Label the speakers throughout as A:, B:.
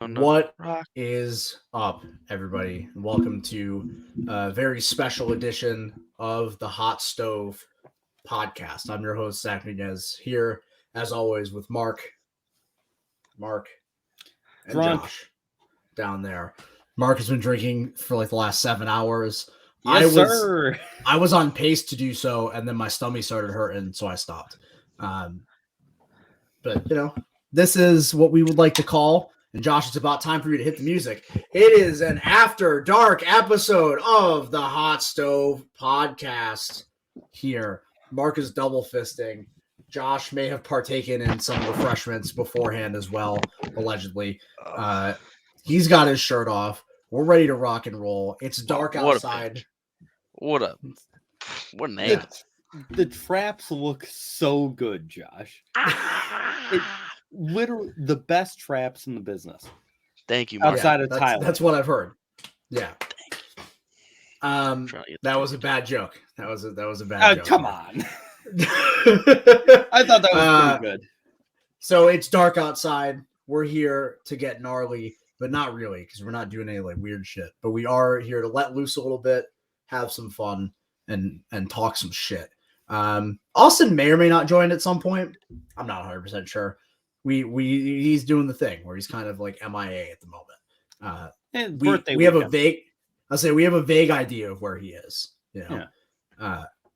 A: What is up, everybody? Welcome to a very special edition of the Hot Stove Podcast. I'm your host, Zach Nunez, here, as always, with Mark, and
B: Drunk.
A: Josh down there. Mark has been drinking for like the last 7 hours.
B: Yes, sir.
A: I was on pace to do so, and then my stomach started hurting, so I stopped. But, this is what we would like to call, and Josh, it's about time for you to hit the music. It is an after dark episode of the Hot Stove Podcast here. Mark is double fisting. Josh may have partaken in some refreshments beforehand as well, allegedly. He's got his shirt off. We're ready to rock and roll. It's dark outside.
C: What an name.
B: The traps look so good, Josh. Literally the best traps in the business.
C: Thank you, Mark.
B: Outside of Thailand.
A: That's what I've heard. Yeah. That was a bad joke. That was a bad joke.
B: Come on. I thought that was pretty good.
A: So it's dark outside. We're here to get gnarly, but not really, because we're not doing any like weird shit. But we are here to let loose a little bit, have some fun, and talk some shit. Austin may or may not join at some point. I'm not 100% sure. He's doing the thing where he's kind of like MIA at the moment. We have a vague idea of where he is,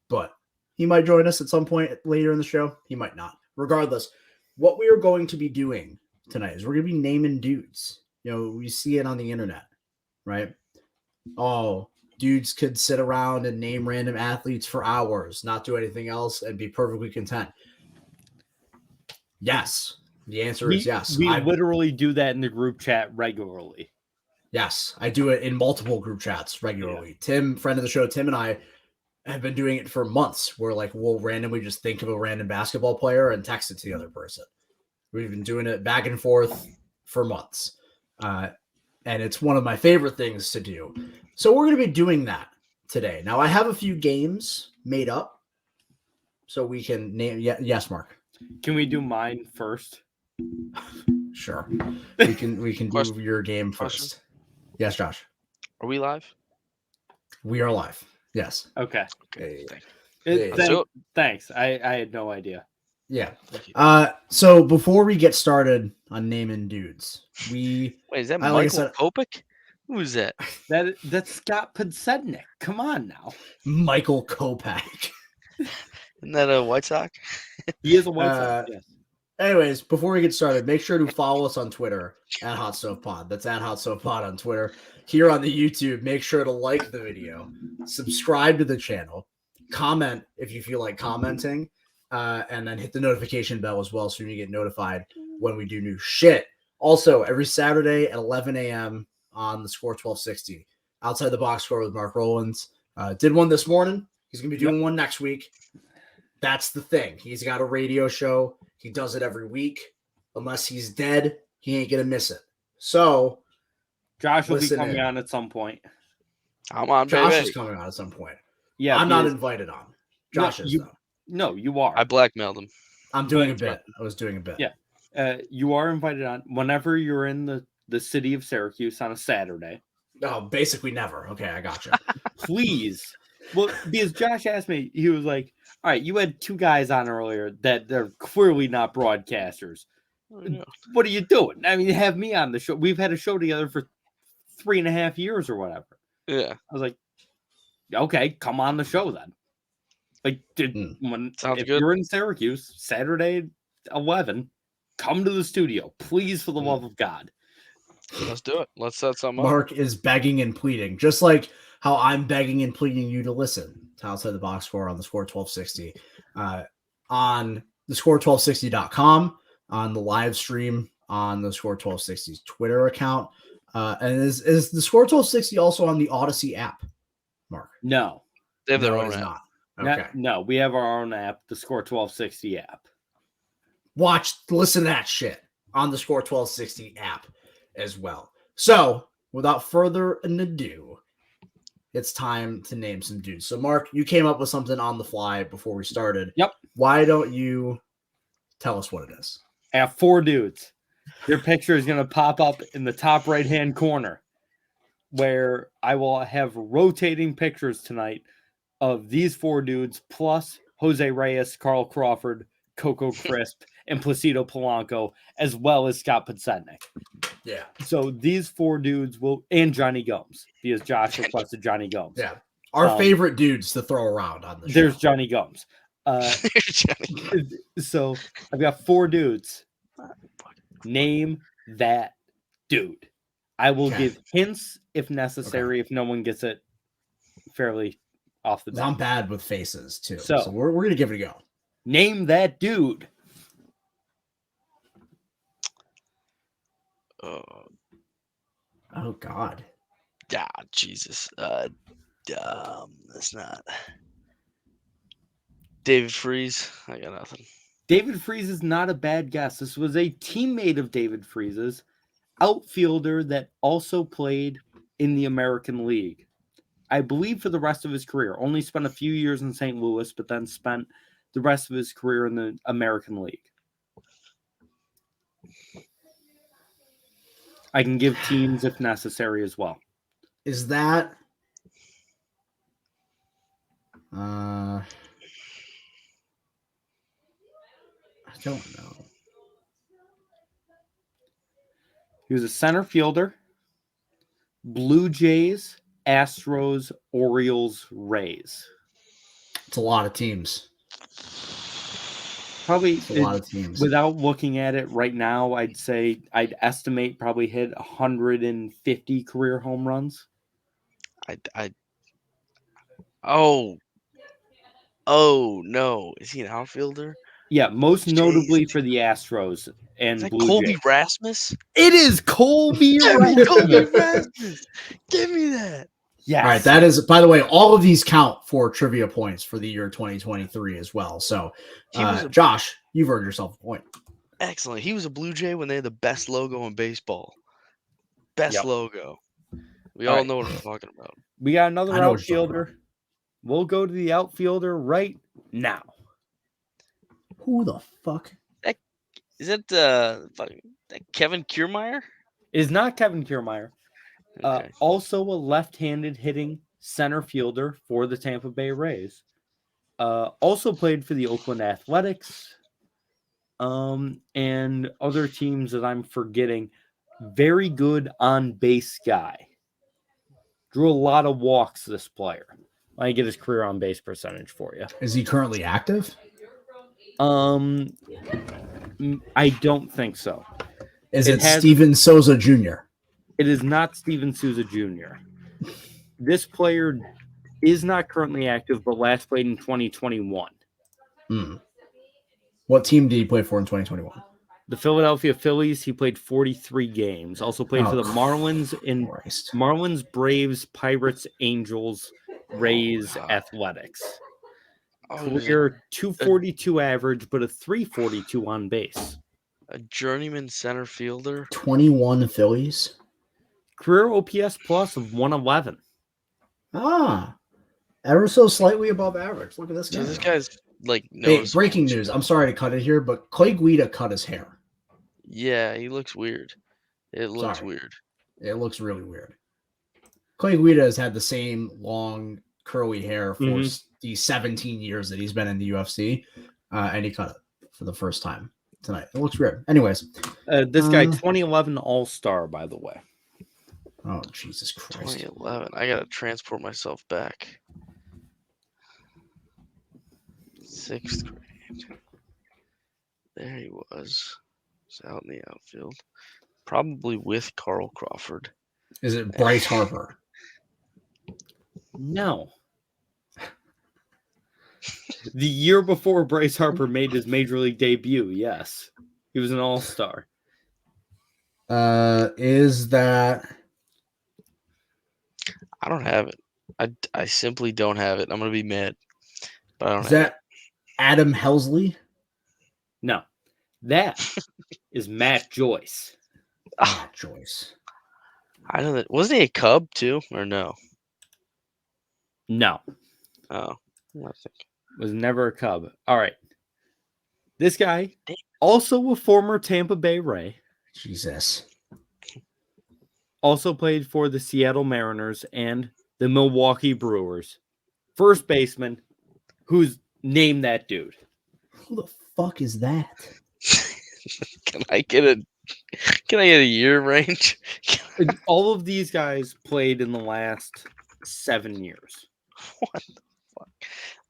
A: but he might join us at some point later in the show. He might not. Regardless, what we are going to be doing tonight is we're going to be naming dudes. We see it on the internet, right? Oh, dudes could sit around and name random athletes for hours, not do anything else, and be perfectly content. Yes. The answer is yes.
B: We literally do that in the group chat regularly.
A: Yes, I do it in multiple group chats regularly. Yeah. Tim, friend of the show, Tim and I have been doing it for months. Where we'll randomly just think of a random basketball player and text it to the other person. We've been doing it back and forth for months. And it's one of my favorite things to do. So we're going to be doing that today. Now, I have a few games made up so we can name. Yes, Mark.
B: Can we do mine first?
A: Sure. We can do your game first. Yes, Josh.
C: Are we live?
A: We are live. Yes.
B: Okay.
C: Thanks.
B: I had no idea.
A: Yeah. So before we get started on naming dudes,
C: wait, is that Michael Kopech? Who is that?
B: That's Scott Podsednik. Come on now.
A: Michael Kopech.
C: Isn't that a White Sox?
B: He is a White Sox, yes.
A: Anyways, before we get started, make sure to follow us on Twitter at Hot Stove Pod. That's at Hot Stove Pod on Twitter. Here on the YouTube, make sure to like the video, subscribe to the channel, comment if you feel like commenting, and then hit the notification bell as well so you get notified when we do new shit. Also, every Saturday at 11 a.m. on the Score 1260, Outside the Box Score with Mark Rowlands. Did one this morning. He's going to be doing one next week. That's the thing. He's got a radio show. He does it every week. Unless he's dead, he ain't going to miss it. So,
B: Josh will be coming on at some point.
C: I'm on,
A: Josh
C: baby.
A: is coming on at some point.
B: Yeah,
A: I'm not invited on. Josh is, though.
B: No, you are.
C: I blackmailed him.
A: I'm doing a bit. I was doing a bit.
B: Yeah. You are invited on whenever you're in the city of Syracuse on a Saturday.
A: Oh, basically never. Okay, I got you.
B: Please. Well, because Josh asked me, he was like, all right, you had two guys on earlier that they're clearly not broadcasters. What are you doing? I mean, have me on the show. We've had a show together for 3.5 years or whatever.
C: Yeah.
B: I was like, okay, come on the show then. Like, if you're in Syracuse, Saturday 11, come to the studio, please, for the love of God.
C: Let's do it. Let's set something up.
A: Mark is begging and pleading, just like how I'm begging and pleading you to listen to Outside the Box Score on the Score 1260, on the Score1260.com, on the live stream on the Score 1260's Twitter account. And is the Score 1260 also on the Odyssey app, Mark?
B: No.
C: They have their own app.
A: Not. Okay.
B: No, we have our own app, the Score 1260 app.
A: Listen to that shit on the Score 1260 app as well. So, without further ado, it's time to name some dudes. So, Mark, you came up with something on the fly before we started.
B: Yep.
A: Why don't you tell us what it is?
B: I have 4 dudes. Their picture is going to pop up in the top right-hand corner, where I will have rotating pictures tonight of these 4 dudes plus Jose Reyes, Carl Crawford, Coco Crisp, and Placido Polanco, as well as Scott Podsednik.
A: Yeah.
B: So these 4 dudes will, and Johnny Gomes, because Josh requested Johnny Gomes.
A: Yeah. Our favorite dudes to throw around on the show.
B: There's Johnny Gomes. So I've got 4 dudes. Name that dude. I will give hints if necessary, if no one gets it fairly off the bat.
A: I'm bad with faces too.
B: So
A: we're going to give it a go.
B: Name that dude.
A: Oh God.
C: Yeah, Jesus. That's not David Freese. I got nothing.
B: David Freese is not a bad guess. This was a teammate of David Freese's, outfielder that also played in the American League. I believe for the rest of his career. Only spent a few years in St. Louis, but then spent the rest of his career in the American League. I can give teams if necessary as well.
A: Is that I don't know.
B: He was a center fielder. Blue Jays, Astros, Orioles, Rays.
A: It's a lot of teams.
B: Probably
A: a lot of teams.
B: Without looking at it right now, I'd estimate probably hit 150 career home runs.
C: Oh no, is he an outfielder?
B: Yeah, most notably for the Astros and
C: is that
B: Blue
C: Colby
B: Jays.
C: Rasmus?
B: It is Colby Rasmus.
C: Colby Rasmus. Give me that.
B: Yes.
A: All right, that is, by the way, all of these count for trivia points for the year 2023 as well. So, Josh, you've earned yourself a point.
C: Excellent. He was a Blue Jay when they had the best logo in baseball. Best logo. We all know what I'm talking about.
B: We got another outfielder. We'll go to the outfielder right now.
A: Who the fuck?
C: Is that Kevin Kiermaier?
B: It is not Kevin Kiermaier.
C: Okay.
B: Also a left-handed hitting center fielder for the Tampa Bay Rays. Also played for the Oakland Athletics. And other teams that I'm forgetting. Very good on-base guy. Drew a lot of walks, this player. I get his career on-base percentage for you.
A: Is he currently active?
B: I don't think so.
A: Is it Steven Souza Jr.?
B: It is not Steven Souza Jr. This player is not currently active, but last played in 2021.
A: What team did he play for in 2021?
B: The Philadelphia Phillies. He played 43 games. Also played for the Marlins and Marlins, Braves, Pirates, Angels, Rays, Athletics. Career 242 average, but a 342 on base.
C: A journeyman center fielder.
A: 21 Phillies.
B: Career OPS plus of 111.
A: Ever so slightly above average. Look at this guy.
C: So this guy's like
A: breaking news. I'm sorry to cut it here, but Clay Guida cut his hair.
C: Yeah, he looks weird. It looks weird.
A: It looks really weird. Clay Guida has had the same long curly hair for the 17 years that he's been in the UFC, and he cut it for the first time tonight. It looks weird. Anyways,
B: this guy 2011 All-Star, by the way.
A: Oh, Jesus Christ.
C: 2011. I gotta transport myself back. 6th grade. There he was. He's out in the outfield. Probably with Carl Crawford.
A: Is it Bryce Harper?
B: No. The year before Bryce Harper made his major league debut, yes. He was an all-star.
A: Is that...
C: I don't have it. I simply don't have it. I'm going to be mad. But I don't
A: Is
C: have
A: that Adam Helsley?
B: No. That is Matt Joyce.
A: Matt Joyce.
C: I don't know. Wasn't he a Cub too, or no?
B: No.
C: Oh, I think
B: was never a Cub. All right. This guy, also a former Tampa Bay Ray,
A: Jesus.
B: Also played for the Seattle Mariners and the Milwaukee Brewers. First baseman, who's named that dude.
A: Who the fuck is that?
C: Can I get a year range?
B: All of these guys played in the last 7 years.
C: What the fuck?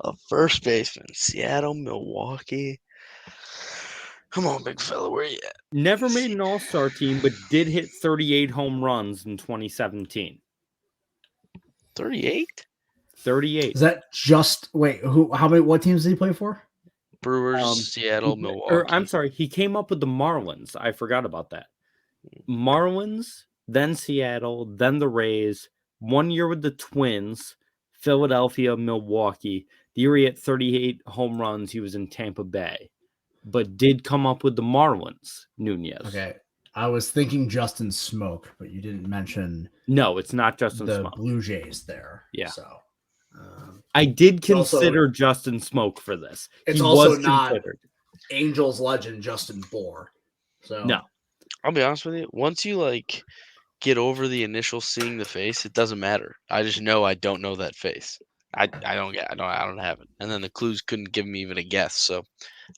C: A first baseman, Seattle, Milwaukee. Come on, big fella, where you at?
B: Never made an all-star team, but did hit 38 home runs in 2017.
C: 38?
B: 38.
A: Is that just what teams did he play for?
C: Brewers, Seattle, Milwaukee.
B: I'm sorry, he came up with the Marlins. I forgot about that. Marlins, then Seattle, then the Rays, 1 year with the Twins, Philadelphia, Milwaukee. The year he hit 38 home runs, he was in Tampa Bay, but did come up with the Marlins, Nunez.
A: Okay. I was thinking Justin Smoke, but you didn't mention
B: No, it's not Justin
A: the
B: Smoke.
A: Blue Jays there.
B: Yeah.
A: So
B: I did
A: also-
B: consider Justin Smoke for this.
A: it's
B: He
A: also
B: was
A: not
B: considered.
A: Angels legend Justin Bohr. So
B: No.
C: I'll be honest with you. Once you get over the initial seeing the face, it doesn't matter. I just know I don't know that face. I don't have it. And then the clues couldn't give me even a guess, so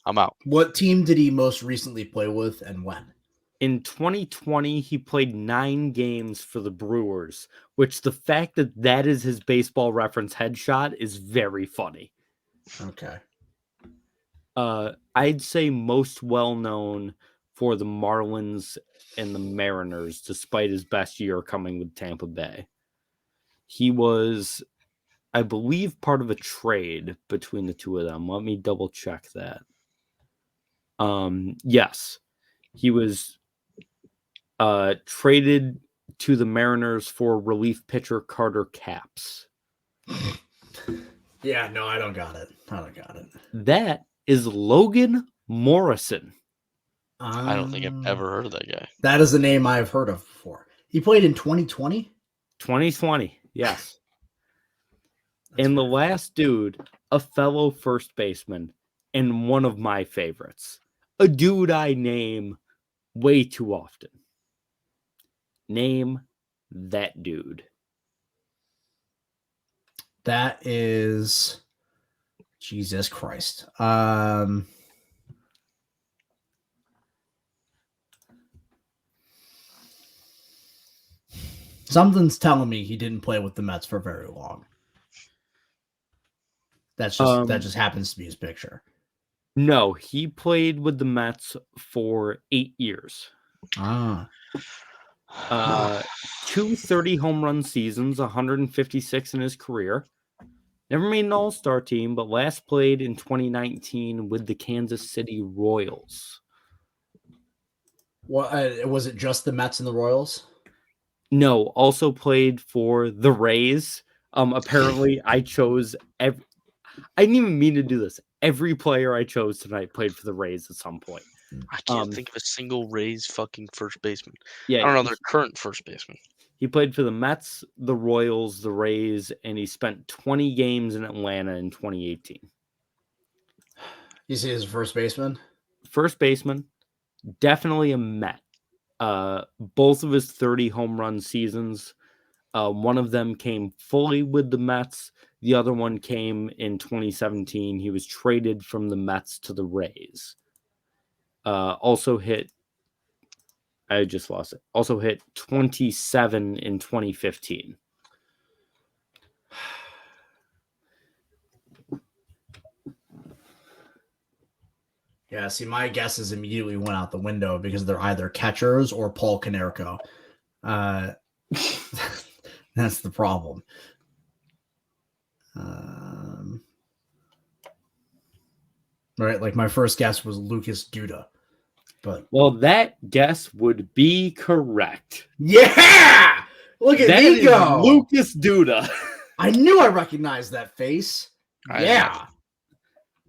C: I'm out.
A: What team did he most recently play with and when?
B: In 2020, he played 9 games for the Brewers, which the fact that is his Baseball Reference headshot is very funny.
A: Okay.
B: I'd say most well-known for the Marlins and the Mariners, despite his best year coming with Tampa Bay. He was, I believe, part of a trade between the two of them. Let me double check that. Yes, he was traded to the Mariners for relief pitcher Carter Capps.
A: Yeah, no, I don't got it.
B: That is Logan Morrison.
C: I don't think I've ever heard of that guy.
A: That is the name I've heard of before. He played in 2020?
B: 2020, yes.
A: That's
B: And the
A: weird.
B: last dude, a fellow first baseman, and one of my favorites. A dude I name way too often. Name that dude.
A: That is Jesus Christ. Something's telling me he didn't play with the Mets for very long. That just happens to be his picture.
B: No, he played with the Mets for 8 years. 2 30 home run seasons, 156 in his career. Never made an all-star team, but last played in 2019 with the Kansas City Royals.
A: What was it? Just the Mets and the Royals?
B: No, also played for the Rays. Apparently, I chose I didn't even mean to do this. Every player I chose tonight played for the Rays at some point.
C: I can't think of a single Rays fucking first baseman.
B: Yeah,
C: I don't know their current first baseman.
B: He played for the Mets, the Royals, the Rays, and he spent 20 games in Atlanta in 2018.
A: You see his first baseman?
B: First baseman, definitely a Met. Both of his 30 home run seasons, one of them came fully with the Mets. The other one came in 2017. He was traded from the Mets to the Rays. Also hit 27 in 2015.
A: Yeah, see, my guesses immediately went out the window because they're either catchers or Paul Konerko. That's the problem. Right, like my first guess was Lucas Duda, but
B: Well, that guess would be correct.
A: yeah, look at
B: That
A: me
B: is
A: go,
B: Lucas Duda.
A: I knew I recognized that face. Yeah,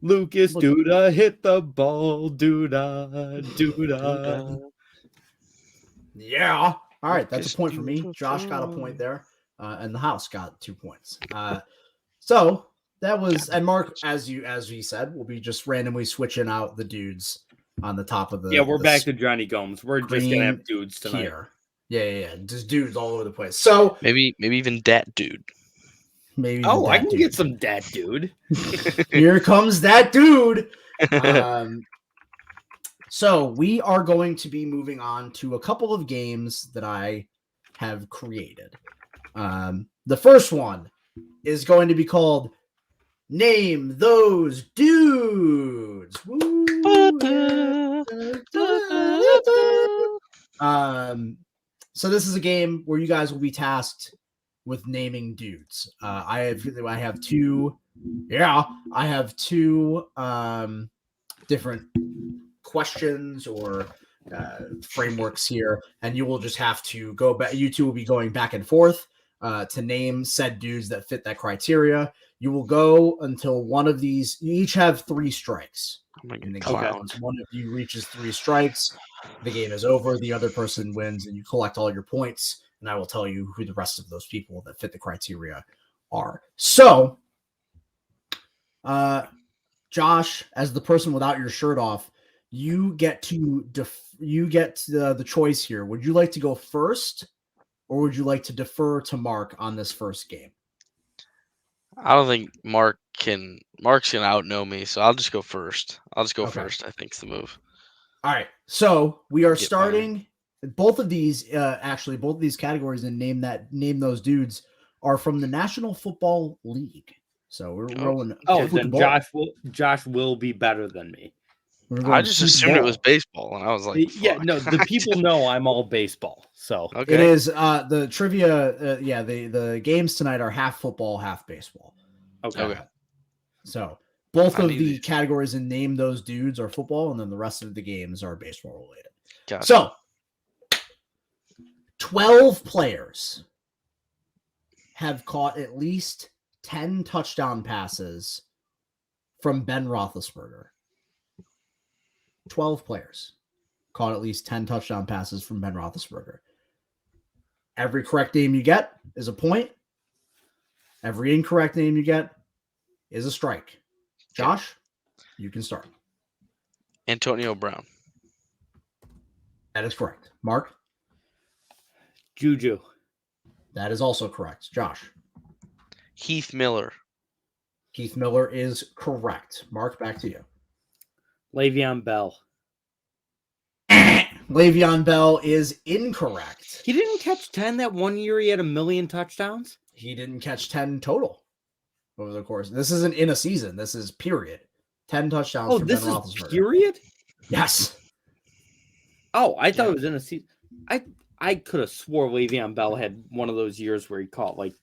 B: Lucas
A: Look.
B: Duda hit the ball. Duda.
A: Yeah. All right, that's
C: Lucas
A: a point for me.
C: Duda
A: Josh got a point there, and the house got 2 points. So that was, and Mark, as we said, we'll be just randomly switching out the dudes on the top of the.
B: Yeah, we're
A: the
B: back to Johnny Gomes. We're just gonna have dudes tonight.
A: Here. Yeah. Just dudes all over the place. So
C: Maybe even that dude.
A: maybe.
B: I can get some dat dude.
A: Here comes that dude. So we are going to be moving on to a couple of games that I have created. The first one is going to be called Name Those Dudes. Woo, yeah. So this is a game where you guys will be tasked with naming dudes. I have two different questions or frameworks here, and you will just have to go back. You two will be going back and forth to name said dudes that fit that criteria. You will go until one of these. You each have 3 strikes. Once one of you reaches 3 strikes, the game is over. The other person wins, and you collect all your points. And I will tell you who the rest of those people that fit the criteria are. So, Josh, as the person without your shirt off, you get the choice here. Would you like to go first, or would you like to defer to Mark on this first game?
C: I don't think Mark's gonna outknow me, so I'll just go first. First. I think's the move.
A: All right. So we are starting both of these categories and name those dudes are from the National Football League. So we're rolling.
B: Then Josh will be better than me.
C: I just assumed it was baseball, and I was like,
B: yeah, no, the people know I'm all baseball. So
A: it is the trivia. The games tonight are half football, half baseball.
B: Okay.
A: So both of the categories in Name Those Dudes are football, and then the rest of the games are baseball related.
C: Gotcha.
A: So 12 players have caught at least 10 touchdown passes from Ben Roethlisberger. 12 players caught at least 10 touchdown passes from Ben Roethlisberger. Every correct name you get is a point. Every incorrect name you get is a strike. Josh, you can start.
C: Antonio Brown.
A: That is correct. Mark?
B: Juju.
A: That is also correct. Josh?
C: Heath Miller.
A: Heath Miller is correct. Mark, back to you.
B: Le'Veon Bell.
A: Le'Veon Bell is incorrect.
B: He didn't catch 10 that one year he had 1 million touchdowns?
A: He didn't catch 10 total over the course. This isn't in a season. This is period. 10 touchdowns for Ben Roethlisberger.
B: Period?
A: Yes.
B: Oh, I thought it was in a season. I could have swore Le'Veon Bell had one of those years where he caught like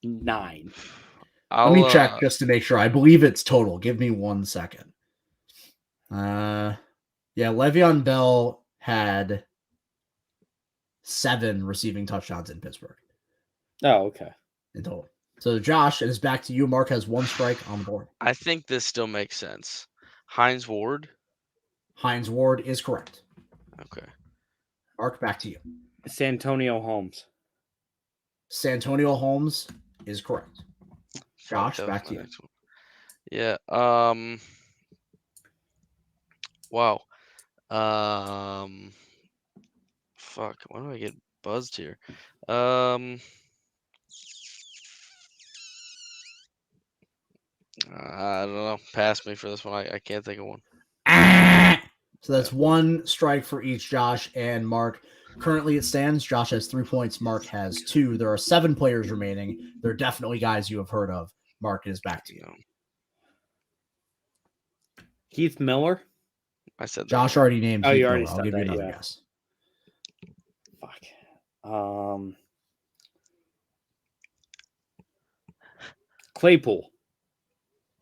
B: 9.
A: Let me check just to make sure. I believe it's total. Give me 1 second. Le'Veon Bell had 7 receiving touchdowns in Pittsburgh.
B: Oh, okay.
A: In total. So, Josh, it is back to you. Mark has 1 strike on the board.
C: I think this still makes sense. Hines Ward.
A: Hines Ward is correct.
C: Okay.
A: Mark, back to you.
B: Santonio Holmes.
A: Santonio Holmes is correct. Josh, back to you.
C: Yeah. Wow. Fuck. Why do I get buzzed here? I don't know. Pass me for this one. I can't think of one.
A: So that's 1 strike for each Josh and Mark. Currently it stands. Josh has 3 points. Mark has 2. There are 7 players remaining. They're definitely guys you have heard of. Mark, it is back to you.
B: Heath Miller?
C: I said that.
A: Josh already named
B: Heath
A: you
B: Miller.
A: already I'll give you another guess.
B: Fuck. Claypool.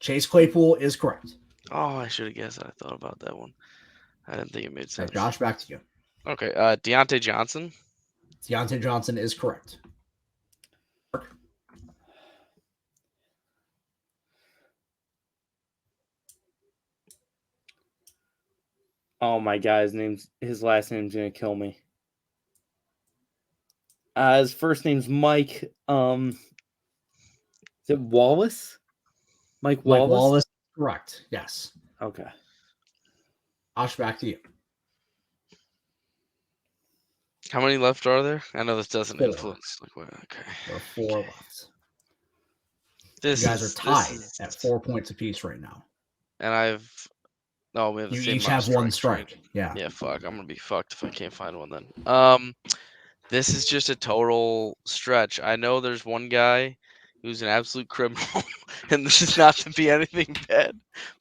A: Chase Claypool is correct.
C: Oh, I should have guessed. I thought about that one. I didn't think it made sense.
A: Right, Josh, back to you.
C: Okay. Deontay Johnson.
A: Deontay Johnson is correct.
B: Oh my God, his last name's gonna kill me. His first name's Mike. Is it Wallace? Mike Wallace?
A: Wallace, correct. Yes.
B: Okay.
A: Josh, back to you.
C: How many left are there? I know this doesn't
A: 4.
C: influence. Like, what? Okay.
A: There are 4 left.
C: This
A: You guys are
C: is
A: tied at 4 points apiece right now.
C: and we have the
A: You
C: same
A: each
C: amount of
A: have 1
C: strikes, right?
A: strike. Yeah.
C: Yeah, fuck. I'm gonna be fucked if I can't find one then. This is just a total stretch. I know there's one guy who's an absolute criminal, and this is not to be anything bad,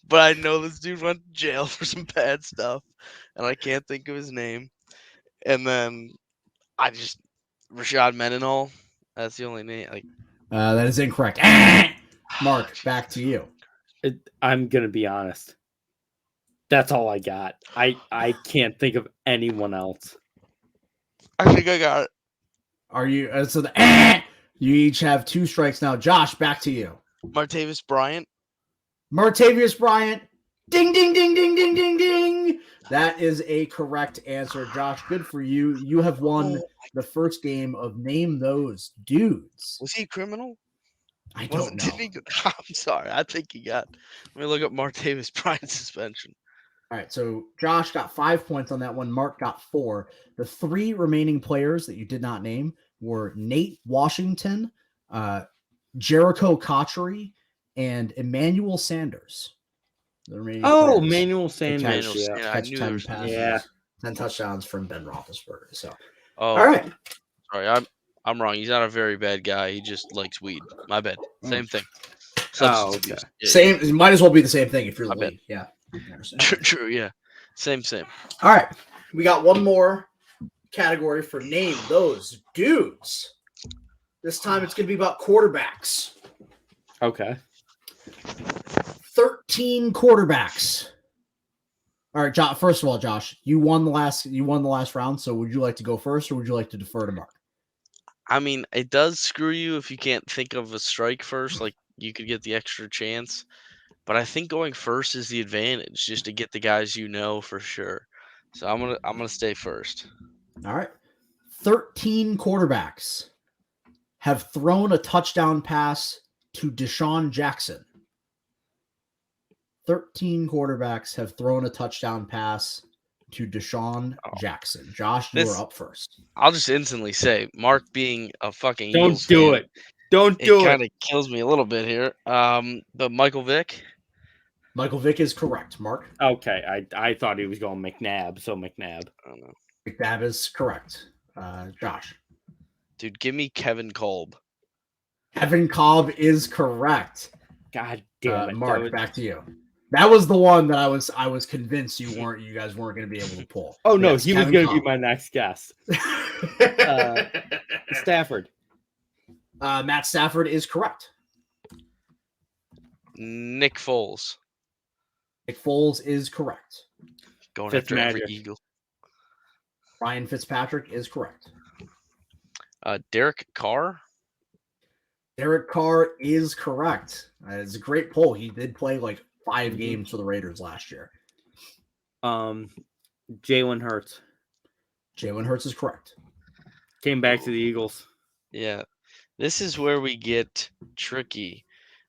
C: but I know this dude went to jail for some bad stuff, and I can't think of his name. And then Rashad Mendenhall. That's the only name. Like,
A: That is incorrect. Mark, back to you.
B: I'm gonna be honest. That's all I got. I can't think of anyone else.
C: I think I got it.
A: Are you you each have 2 strikes now. Josh, back to you.
C: Martavis Bryant.
A: Martavius Bryant. Ding, ding, ding, ding, ding, ding, ding. That is a correct answer, Josh. Good for you. You have won the first game of Name Those Dudes.
C: Was he a criminal?
A: I don't know.
C: I'm sorry. I think he got. Let me look up Martavis Bryant's suspension.
A: All right, so Josh got 5 points on that one. Mark got 4. The 3 remaining players that you did not name were Nate Washington, Jericho Cotchery, and Emmanuel Sanders. The remaining players
B: Emmanuel Sanders.
C: Emmanuel
B: Yeah.
C: Sanders. I
A: catch
C: knew
A: 10
C: there was
A: passes,
B: Yeah.
A: 10 touchdowns from Ben Roethlisberger. So,
C: Oh,
A: all right.
C: sorry. I'm wrong. He's not a very bad guy. He just likes weed. My bad. Same thing. Substance
B: okay.
C: abuse. Yeah,
A: Same. It might as well be the same thing if you're the
C: I bet.
A: lead. Yeah. I understand.
C: True. Yeah. Same.
A: All right. We got one more category for Name Those Dudes. This time it's going to be about quarterbacks.
B: Okay.
A: 13 quarterbacks. All right, Josh. First of all, Josh, you won the last round. So would you like to go first, or would you like to defer to Mark?
C: I mean, it does screw you if you can't think of a strike first. Like, you could get the extra chance. But I think going first is the advantage, just to get the guys you know for sure. So I'm gonna stay first.
A: All right. 13 quarterbacks have thrown a touchdown pass to Deshaun Jackson. 13 quarterbacks have thrown a touchdown pass to Deshaun Jackson. Josh, you are up first.
C: I'll just instantly say, Mark being a fucking
B: Don't
C: Eagles
B: do
C: fan,
B: it. Don't do
C: it. Kind
B: it.
C: of kills me a little bit here. But Michael Vick.
A: Michael Vick is correct. Mark?
B: Okay. I thought he was going McNabb, so McNabb.
C: I don't know.
A: McNabb is correct. Josh?
C: Dude, give me Kevin Kolb.
A: Kevin Kolb is correct.
B: God damn it.
A: Mark, back to you. That was the one that I was convinced you guys weren't going to be able to pull.
B: Oh no,
A: yes,
B: he
A: Kevin
B: was going to
A: Kolb.
B: be my next guest. Stafford.
A: Matt Stafford is correct.
C: Nick Foles.
A: Nick Foles is correct.
C: Going after every Eagle.
A: Ryan Fitzpatrick is correct.
C: Derek Carr.
A: Derek Carr is correct. It's a great poll. He did play like 5 games for the Raiders last year.
B: Jalen Hurts.
A: Jalen Hurts is correct.
B: Came back to the Eagles.
C: Yeah. This is where we get tricky.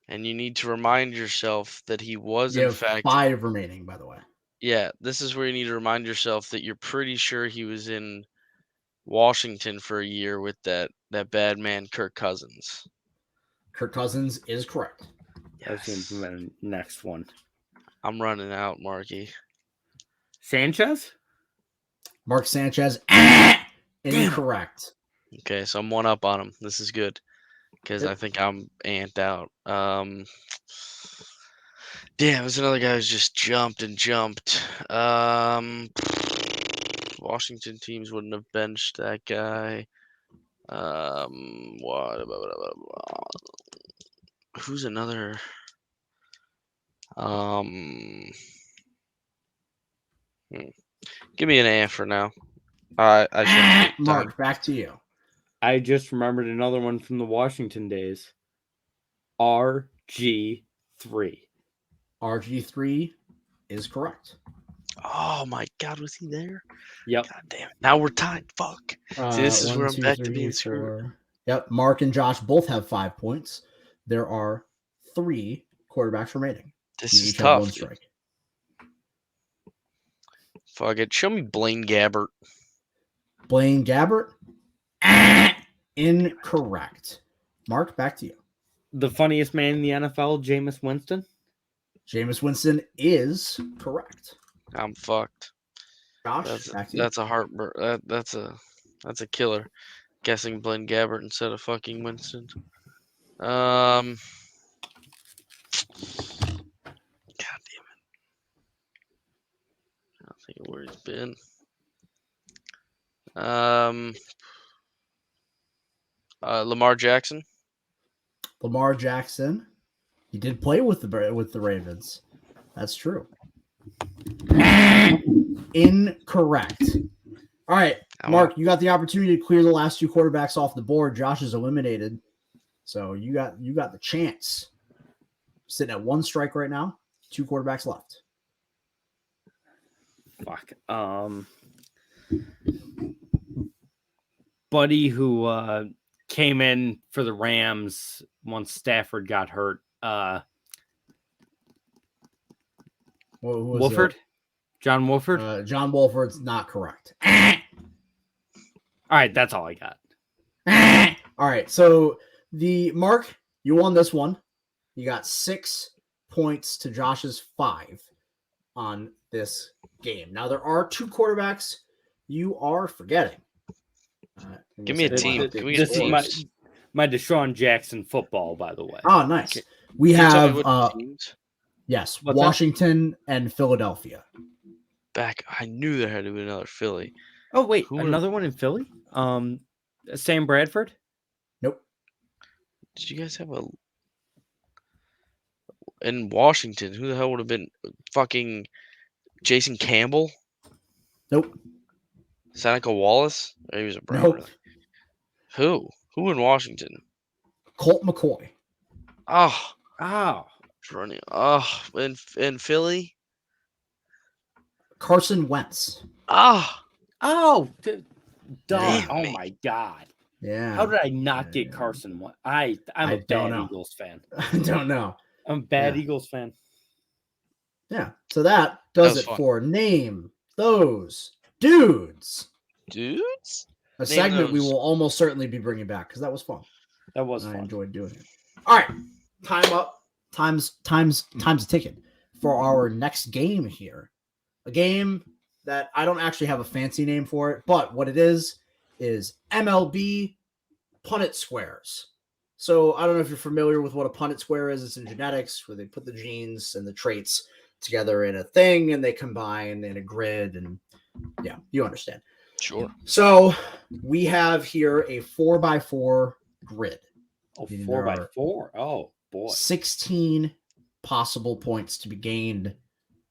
C: And you need to remind yourself that he was, in fact,
A: 5 remaining, by the way.
C: Yeah, this is where you need to remind yourself that you're pretty sure he was in Washington for a year with that bad man Kirk Cousins.
A: Kirk Cousins is correct.
B: Yes. That's the next one.
C: I'm running out, Marky.
B: Sanchez?
A: Mark Sanchez, incorrect.
C: Okay, so I'm 1 up on him. This is good because I think I'm amped out. Damn, there's another guy who's just jumped and jumped. Washington teams wouldn't have benched that guy. Who's another? Give me an A for now.
A: Mark, back to you.
B: I just remembered another one from the Washington days. RG3.
A: RG3 is correct.
C: Oh my God, was he there?
B: Yep.
C: God damn it. Now we're tied. Fuck. See, this is where I'm back to being screwed.
A: Yep. Mark and Josh both have 5 points. There are 3 quarterbacks remaining.
C: This is tough. Fuck it. Show me Blaine Gabbert.
A: Blaine Gabbert. Incorrect. Mark, back to you.
B: The funniest man in the NFL, Jameis Winston.
A: Jameis Winston is correct.
C: I'm fucked.
A: Josh, back to you.
C: That's a heartburn. That's a killer. Guessing Blaine Gabbert instead of fucking Winston. God damn it. I don't think of where he's been. Lamar Jackson.
A: Lamar Jackson. He did play with the Ravens. That's true. Incorrect. All right, Mark, you got the opportunity to clear the last two quarterbacks off the board. Josh is eliminated, so you got the chance. Sitting at one strike right now. Two quarterbacks left.
B: Fuck. Buddy who came in for the Rams once Stafford got hurt. Wolford? John Wolford?
A: John Wolford's not correct.
B: All right, that's all I got.
A: All right, so Mark, you won this one. You got 6 points to Josh's 5 on this game. Now, there are two quarterbacks you are forgetting.
C: Give me a team. Can we
B: This
C: get
B: is
C: teams?
B: my Deshaun Jackson football, by the way.
A: Oh, nice. We
C: Can you tell me
A: have,
C: what teams?
A: yes,
B: What's that?
A: Washington and Philadelphia.
C: I knew there had to be another Philly.
B: Oh, wait,
C: Who would've-
B: another one in Philly? Sam Bradford?
A: Nope.
C: Did you guys have in Washington? Who the hell would have been fucking Jason Campbell?
A: Nope.
C: Seneca Wallace? Or he was a Brown.
A: Nope.
C: Really. Who in Washington?
A: Colt McCoy.
C: Oh,
B: Oh,
C: it's running. Oh, in Philly.
A: Carson Wentz.
C: Ah,
B: duh.
C: Damn
B: Oh
C: me.
B: my God.
A: Yeah.
B: How did I not get Carson? I'm
A: I
B: a
A: don't
B: bad
A: know.
B: Eagles fan.
A: I don't know.
B: I'm a bad
A: Yeah.
B: Eagles fan.
A: Yeah. So that does
C: was
A: it
C: fun.
A: for Name Those Dudes.
C: dudes.
A: A
C: Name
A: segment we
C: those.
A: will almost certainly be bringing back because that was fun.
B: That was
A: I
B: fun.
A: enjoyed doing it. All right. Time up. Time's a ticket for our next game here. A game that I don't actually have a fancy name for it, but what it is MLB Punnett Squares. So I don't know if you're familiar with what a Punnett Square is. It's in genetics where they put the genes and the traits together in a thing and they combine in a grid. And yeah, you understand.
C: Sure.
A: So we have here a 4x4 grid.
B: Oh,
A: Meaning
B: 4x4. Oh, boy.
A: 16 possible points to be gained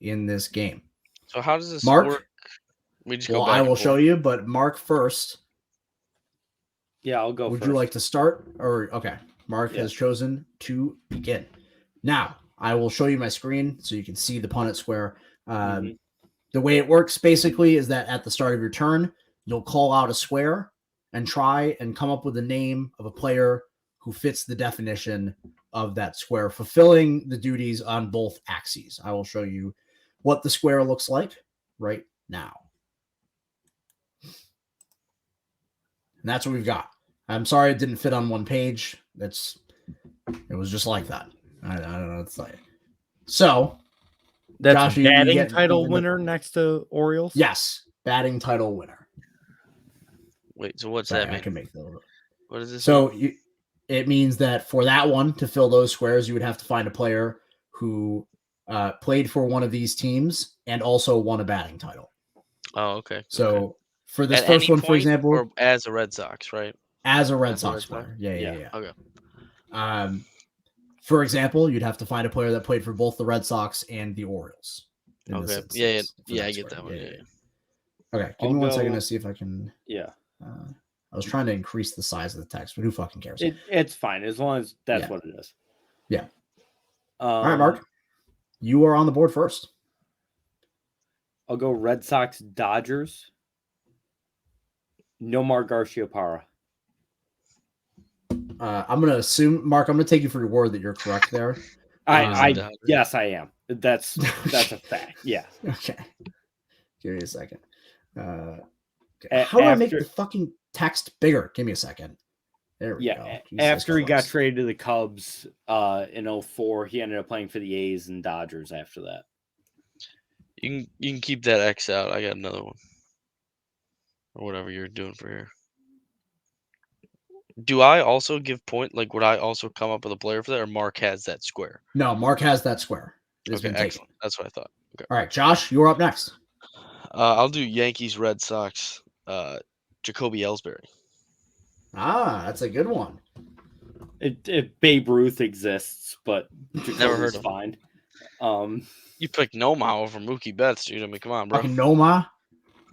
A: in this game.
C: So how does this
A: Mark?
C: work? We just
A: Well,
C: go back
A: I will
C: and
A: show
C: forth.
A: you, but Mark first.
B: Yeah, I'll go
A: Would
B: first.
A: you like to start? Or okay, Mark
B: Yeah.
A: has chosen to begin. Now, I will show you my screen so you can see the Punnett Square.
B: Mhm.
A: The way it works basically is that at the start of your turn, you'll call out a square and try and come up with a name of a player who fits the definition of that square, fulfilling the duties on both axes. I will show you what the square looks like right now. And that's what we've got. I'm sorry it didn't fit on one page. It was just like that. I don't know what to say. So,
B: That's
A: Josh,
B: a
A: you
B: batting
A: get-
B: title winner next to Orioles?
A: yes, batting title winner.
C: Wait, so what's
A: Sorry,
C: that
A: I
C: mean?
A: can make that.
C: What is this?
A: So
C: mean?
A: it means that for that one to fill those squares, you would have to find a player who played for one of these teams and also won a batting title.
C: Oh, okay.
A: So
C: okay.
A: for this
C: At
A: first
C: any
A: one, for
C: point
A: example,
C: or as a Red Sox, right?
A: as a Red
C: as a
A: Sox
C: Red Sox?
A: player. Yeah.
C: Okay.
A: For example, you'd have to find a player that played for both the Red Sox and the Orioles. in this
C: Okay. Yeah,
A: instance, for
C: I
A: that
C: get
A: square.
C: that one. Yeah.
A: Okay, give
B: I'll
A: me 1 second
B: go-
A: to see if I can.
B: Yeah.
A: I was trying to increase the size of the text, but who fucking cares?
B: It's fine as long as that's
A: Yeah.
B: what it is.
A: Yeah. All right, Mark, you are on the board first.
B: I'll go Red Sox Dodgers. Nomar Garciaparra.
A: I'm going to assume, Mark, I'm going to take you for your word that you're correct there.
B: I
C: Dodgers.
B: yes, I am. That's a fact. Yeah.
A: Okay. Give me a second. How do I make the fucking text bigger? Give me a second. There we go. Jesus
B: after he got
A: Christ.
B: traded to the Cubs in 2004, he ended up playing for the A's and Dodgers after that.
C: You can keep that X out. I got another one. Or whatever you're doing for here. Do I also give point? Like, would I also come up with a player for that, or Mark has that square?
A: No, Mark has that square. It's
C: Okay,
A: been taken.
C: excellent. That's what I thought. Okay.
A: All right, Josh, you're up next.
C: I'll do Yankees, Red Sox, Jacoby Ellsbury.
A: That's a good one.
B: Babe Ruth exists, but
C: Never heard of
B: fine.
C: You picked Noma over Mookie Betts, dude. I mean, come on, bro.
A: Fucking Noma.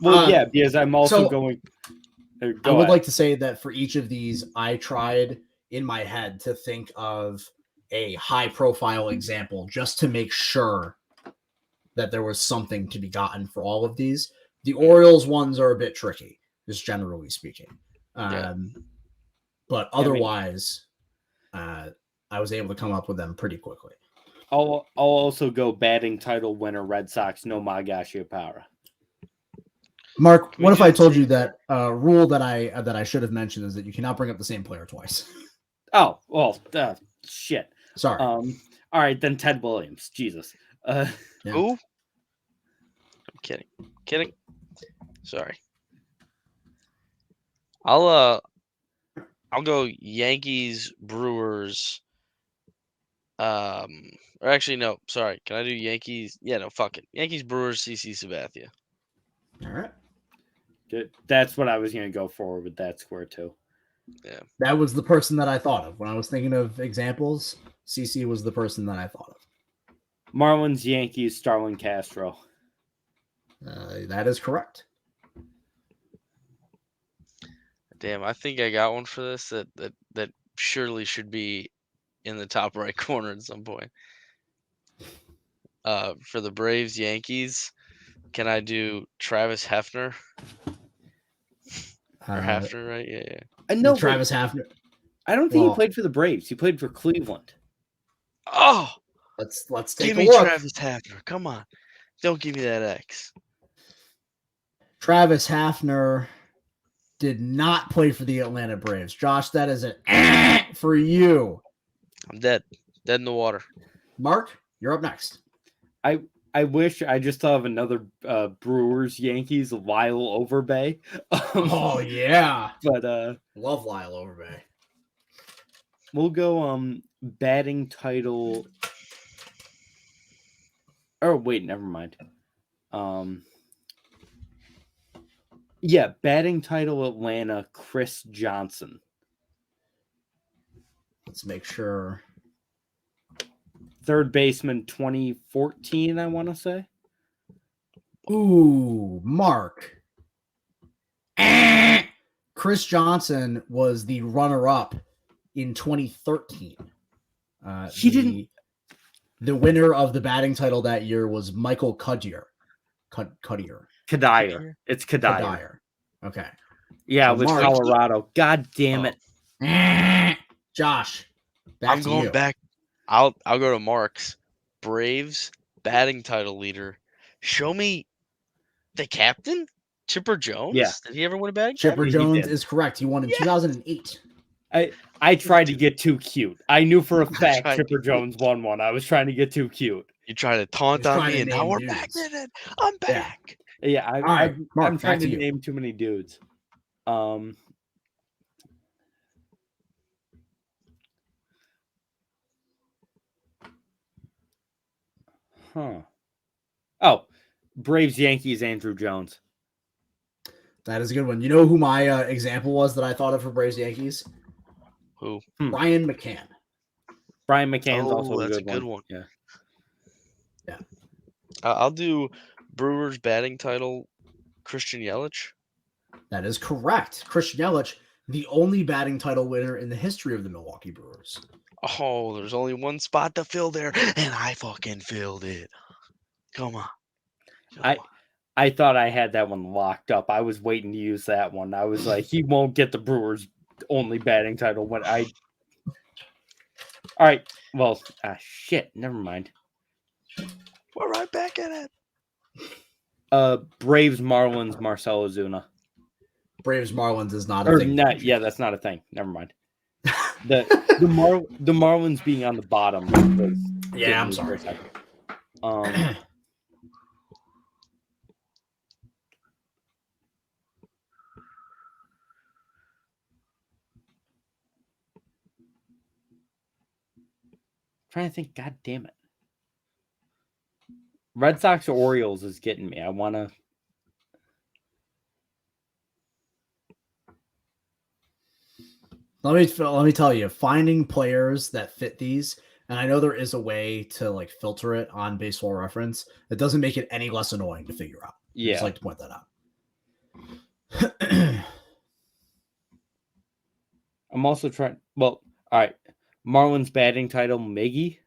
B: Well, yeah, because I'm also going.
A: I would like to say that for each of these, I tried in my head to think of a high-profile example just to make sure that there was something to be gotten for all of these. The Orioles ones are a bit tricky, just generally speaking. But otherwise, I was able to come up with them pretty quickly.
B: I'll also go batting title winner Red Sox, no Magashiapara.
A: Mark, what if I told you that rule that I should have mentioned is that you cannot bring up the same player twice?
B: Oh, well, shit.
A: Sorry.
B: All right, then Ted Williams. Jesus.
A: Yeah.
C: Who? I'm kidding. Sorry. I'll go Yankees, Brewers. Or actually, no. Sorry. Can I do Yankees? Yeah, no. Fuck it. Yankees, Brewers, CC Sabathia.
A: All right.
B: Good. That's what I was going to go for with that square too.
C: Yeah.
A: That was the person that I thought of when I was thinking of examples. CC was the person that I thought of.
B: Marlins, Yankees, Starlin Castro.
A: That is correct.
C: Damn, I think I got one for this that surely should be in the top right corner at some point. For the Braves, Yankees, can I do Travis Hefner? Or Hafner, right? Yeah.
B: No,
A: Travis Hafner.
B: I don't think he played for the Braves. He played for Cleveland.
C: Oh,
A: let's take
C: give
A: a
C: me
A: look.
C: Travis Hafner. Come on, don't give me that X.
A: Travis Hafner did not play for the Atlanta Braves. Josh, that is an for you.
C: I'm dead in the water.
A: Mark, you're up next.
B: I wish I just thought of another Brewers Yankees Lyle Overbay.
A: Oh yeah,
B: but
A: love Lyle Overbay.
B: We'll go batting title. Oh wait, never mind. Yeah, batting title Atlanta, Chris Johnson.
A: Let's make sure.
B: Third baseman 2014, I want to say.
A: Ooh, Mark. Chris Johnson was the runner-up in 2013.
B: He didn't.
A: The winner of the batting title that year was Michael Cuddyer.
B: Kadire. It's Kadire.
A: Okay.
B: Yeah,
A: so
B: with
A: Mark,
B: Colorado. God damn it.
A: Josh,
C: I'm going back. I'll go to Mark's. Braves batting title leader. Show me the captain, Chipper Jones.
B: Yeah.
C: Did he ever win a batting
A: Chipper
C: title?
A: Jones is correct. He won in 2008.
B: I tried to get too cute. I knew for a fact Chipper Jones won one. I was trying to get too cute.
C: You try to taunt on me, and now we're back in it. I'm back.
B: Yeah, I'm trying to name too many dudes. Oh, Braves, Yankees, Andrew Jones.
A: That is a good one. You know who my example was that I thought of for Braves, Yankees?
C: Who?
A: Brian McCann.
B: Brian McCann's also
C: that's
B: a good one.
A: Yeah.
C: I'll do Brewers batting title, Christian Yelich.
A: That is correct. Christian Yelich, the only batting title winner in the history of the Milwaukee Brewers.
C: Oh, there's only one spot to fill there, and I fucking filled it. Come on.
B: I thought I had that one locked up. I was waiting to use that one. I was like, he won't get the Brewers only batting title when I. All right. Well, shit. Never mind.
C: We're right back at it.
B: Braves, Marlins, Marcell Ozuna.
A: Braves Marlins is not a
B: Or
A: thing.
B: not, yeah, that's not a thing. Never mind. The Marlins being on the bottom. Was
A: Yeah, I'm
B: getting me for a
A: sorry.
B: second. Trying to think. God damn it. Red Sox or Orioles is getting me. I want to.
A: Let me tell you, finding players that fit these, and I know there is a way to like filter it on Baseball Reference. It doesn't make it any less annoying to figure out. I just
B: Yeah.
A: like to point that out.
B: I'm also trying. Well, all right. Marlins batting title, Miggy.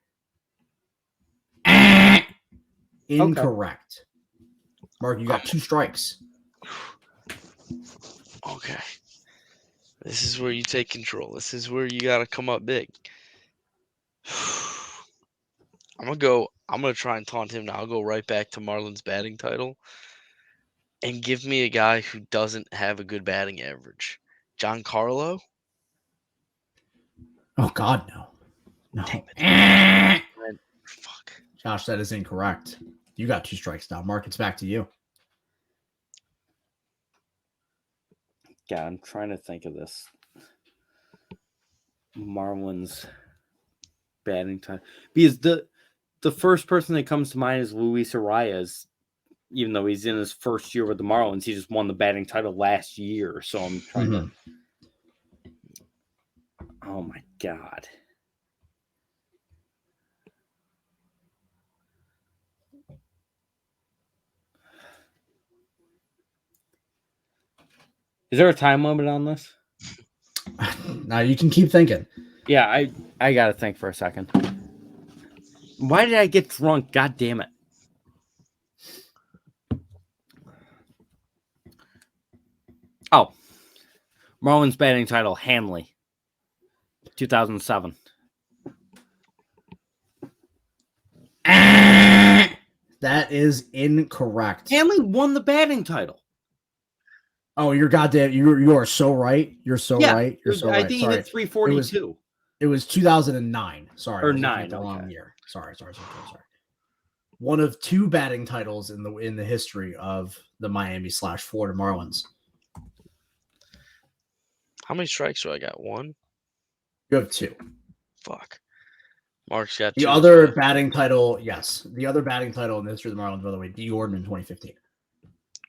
A: Incorrect. Mark, you got 2 strikes.
C: Okay. This is where you take control. This is where you got to come up big. I'm going to try and taunt him now. I'll go right back to Marlins batting title and give me a guy who doesn't have a good batting average. Giancarlo?
A: Oh God, no. No.
C: Fuck.
A: Josh, that is incorrect. You got 2 strikes now. Mark, it's back to you.
B: Yeah, I'm trying to think of this. Marlins batting title. Because the first person that comes to mind is Luis Arias. Even though he's in his first year with the Marlins, he just won the batting title last year. So I'm trying to. Oh my God. Is there a time limit on this?
A: Now you can keep thinking.
B: Yeah, I gotta think for a second. Why did I get drunk? God damn it. Oh. Marlins batting title, Hanley. 2007.
A: That is incorrect.
B: Hanley won the batting title.
A: Oh, you're goddamn! You are so right. You're so right. You're so right.
B: I think
A: Sorry.
B: he hit 342.
A: It was 2009. Sorry,
B: Or
A: I was looking
B: 9,
A: at the wrong
B: okay.
A: year. Sorry. One of 2 batting titles in the history of the Miami/Florida Marlins.
C: How many strikes do I got? 1?
A: You have 2.
C: Fuck. Mark's got 2.
A: The other batting title, yes. The other batting title in the history of the Marlins, by the way, D. Gordon in 2015.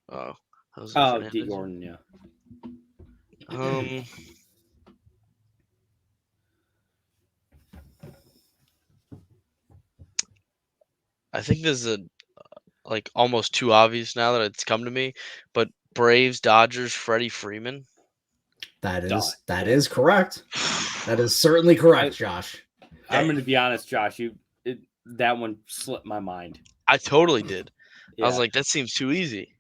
C: Oh. Jose
B: Oh,
C: Fernandez.
B: D. Gordon, yeah.
C: I think this is like almost too obvious now that it's come to me, but Braves, Dodgers, Freddie Freeman.
A: That is correct. That is certainly correct, Josh.
B: I'm going to be honest, Josh. That one slipped my mind.
C: I totally did.
B: Yeah.
C: I was like, that seems too easy.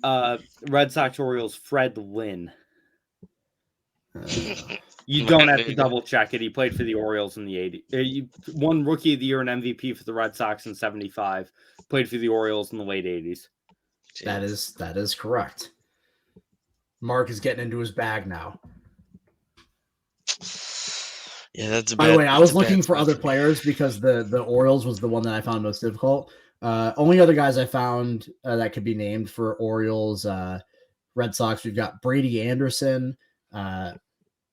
B: Red Sox, Orioles, Fred Lynn. You don't have to double check it. He played for the Orioles in the 80s. He won Rookie of the Year and MVP for the Red Sox in 75. Played for the Orioles in the late 80s.
A: Jeez. That is correct. Mark is getting into his bag now.
C: Yeah, that's a
A: By the way, I was looking for other players because the Orioles was the one that I found most difficult. Only other guys I found that could be named for Orioles, Red Sox, we've got Brady Anderson,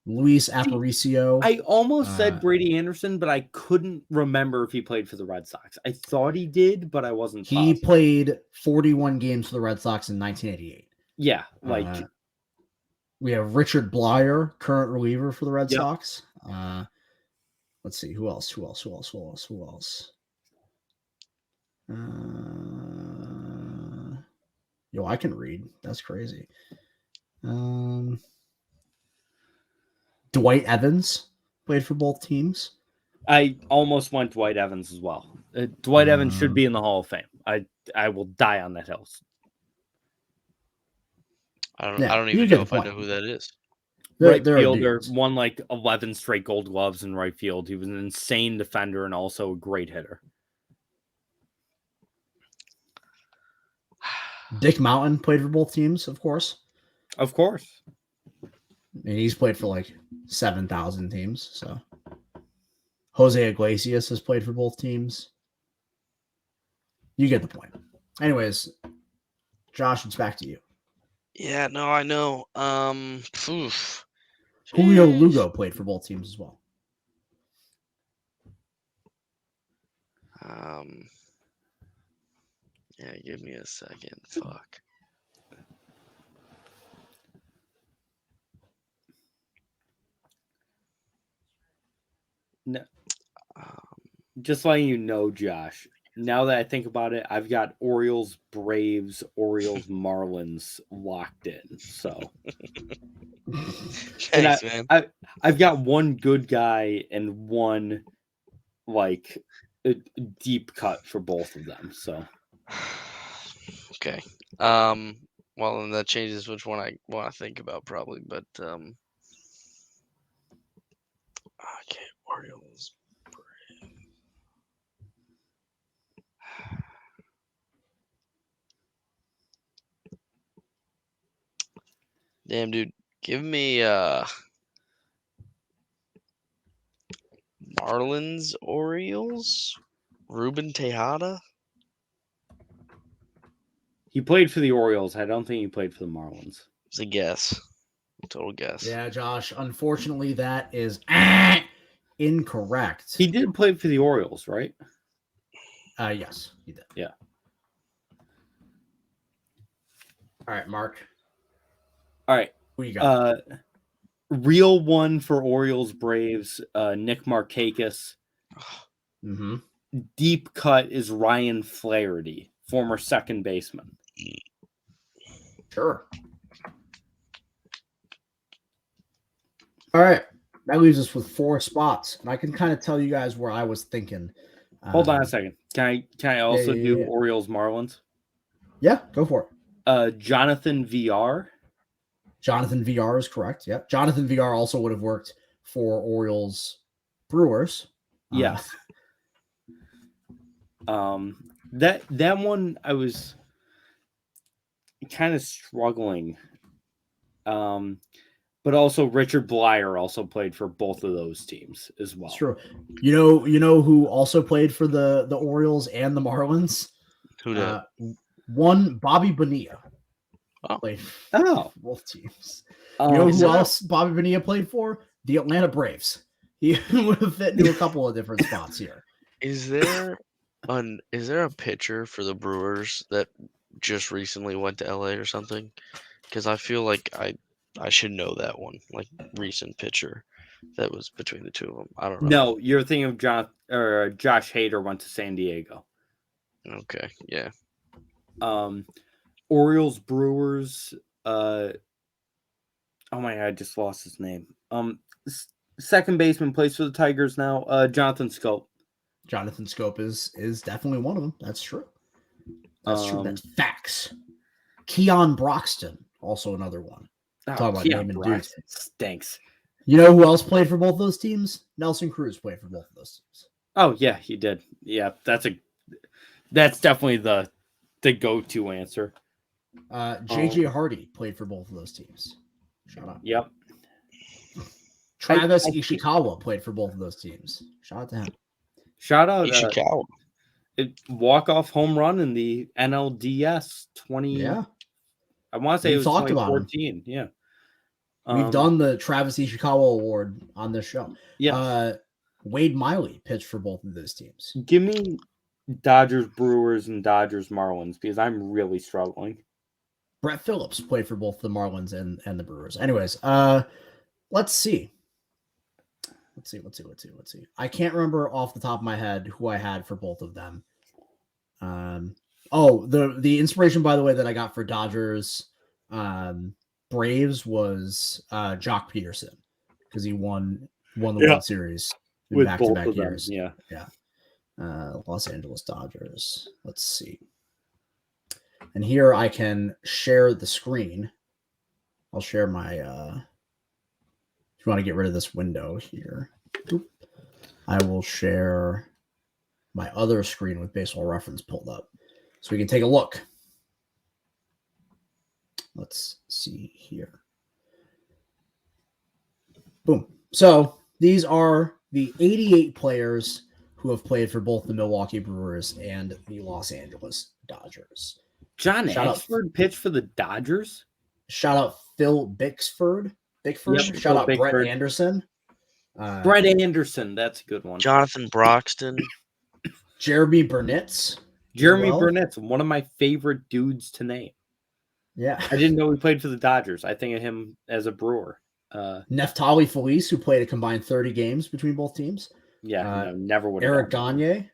A: Luis Aparicio.
B: I almost said Brady Anderson, but I couldn't remember if he played for the Red Sox. I thought he did, but I wasn't
A: He
B: positive.
A: played 41 games for the Red Sox in 1988.
B: Yeah,
A: we have Richard Blyer, current reliever for the Red Sox. Let's see, who else? Yo, I can read. That's crazy. Dwight Evans played for both teams.
B: I almost went Dwight Evans as well. Dwight Evans should be in the Hall of Fame. I will die on that hill.
C: I don't even know if I know who that is.
B: Right fielder, won like 11 straight Gold Gloves in right field. He was an insane defender and also a great hitter.
A: Dick Mountain played for both teams, of course.
B: Of course.
A: And he's played for like 7,000 teams. So Jose Iglesias has played for both teams. You get the point. Anyways, Josh, it's back to you.
C: Yeah, no, I know.
A: Julio
C: Jeez.
A: Lugo played for both teams as well.
C: Yeah, give me a second. Fuck.
B: No,
C: Um,
B: just letting you know, Josh. Now that I think about it, I've got Orioles, Braves, Orioles, Marlins locked in. So, and
C: thanks, man.
B: I've got one good guy and one like a deep cut for both of them. So,
C: Okay. Well, then that changes which one I want to think about, probably. But okay, Orioles. Damn, dude. Give me Marlins, Orioles, Ruben Tejada.
B: he played for the Orioles. I don't think he played for the Marlins.
C: It's a guess. Total guess.
A: Yeah, Josh. Unfortunately, that is incorrect.
B: He did play for the Orioles, right?
A: Yes, he did.
B: Yeah.
A: All right, Mark.
B: All right.
A: Who you got?
B: Real one for Orioles, Braves, Nick Markakis.
A: Mm-hmm.
B: Deep cut is Ryan Flaherty, former second baseman.
A: Sure. All right. That leaves us with 4 spots. And I can kind of tell you guys where I was thinking.
B: Hold on a second. Can I also do Orioles, Marlins?
A: Yeah, go for
B: it. Jonathan VR.
A: Jonathan VR is correct. Yep. Jonathan VR also would have worked for Orioles Brewers.
B: Yes. That one I was kind of struggling. But also Richard Blyer also played for both of those teams as well.
A: It's true. You know who also played for the Orioles and the Marlins?
C: Who did?
A: One Bobby Bonilla. Played for both teams. You know who else Bobby Bonilla played for? The Atlanta Braves. He would have fit into a couple of different spots here.
C: Is there a pitcher for the Brewers that just recently went to LA or something? Because I feel like I should know that one, like recent pitcher that was between the two of them. I don't know.
B: No, you're thinking of Josh Hader went to San Diego.
C: Okay, yeah.
B: Orioles, Brewers. Oh my God, I just lost his name. Second baseman plays for the Tigers now. Jonathan Schoop.
A: Jonathan Schoop is definitely one of them. That's true. That's true. That's facts. Keon Broxton, also another one. Talk about Namin Dudes.
B: Stinks.
A: You know who else played for both of those teams? Nelson Cruz played for both of those teams.
B: Oh yeah, he did. Yeah, that's definitely the go-to answer.
A: JJ Hardy played for both of those teams. Shout out.
B: Yep.
A: Travis Ishikawa played for both of those teams. Shout out to him.
B: Shout out
C: Ishikawa.
B: Walk-off home run in the NLDS 20. Yeah. I want to say it was 2014. Yeah.
A: We've done the Travis Ishikawa Award on this show.
B: Yeah.
A: Wade Miley pitched for both of those teams.
B: Give me Dodgers Brewers and Dodgers Marlins because I'm really struggling.
A: Brett Phillips played for both the Marlins and the Brewers. Anyways, let's see. Let's see. I can't remember off the top of my head who I had for both of them. The inspiration, by the way, that I got for Dodgers Braves was Jock Peterson because he won the World Series in back-to-back years.
B: Yeah.
A: Los Angeles Dodgers. Let's see. And here I can share the screen. I'll share my if you want to get rid of this window here, I will share my other screen with Baseball Reference pulled up so we can take a look. Let's see here. Boom. So these are the 88 players who have played for both the Milwaukee Brewers and the Los Angeles Dodgers.
B: John
A: Shout out-
B: Axford pitched for the Dodgers.
A: Shout out Phil Bickford.
B: Yep,
A: Shout
B: Phil
A: out Brett
B: Bickford.
A: Anderson.
B: Brett Anderson, that's a good one.
C: Jonathan Broxton.
A: Jeremy Burnitz.
B: Jeremy
A: well.
B: Burnett's one of my favorite dudes to name.
A: Yeah.
B: I didn't know he played for the Dodgers. I think of him as a Brewer.
A: Neftali Felice, who played a combined 30 games between both teams.
B: Yeah, no, never would have.
A: Eric Gagne.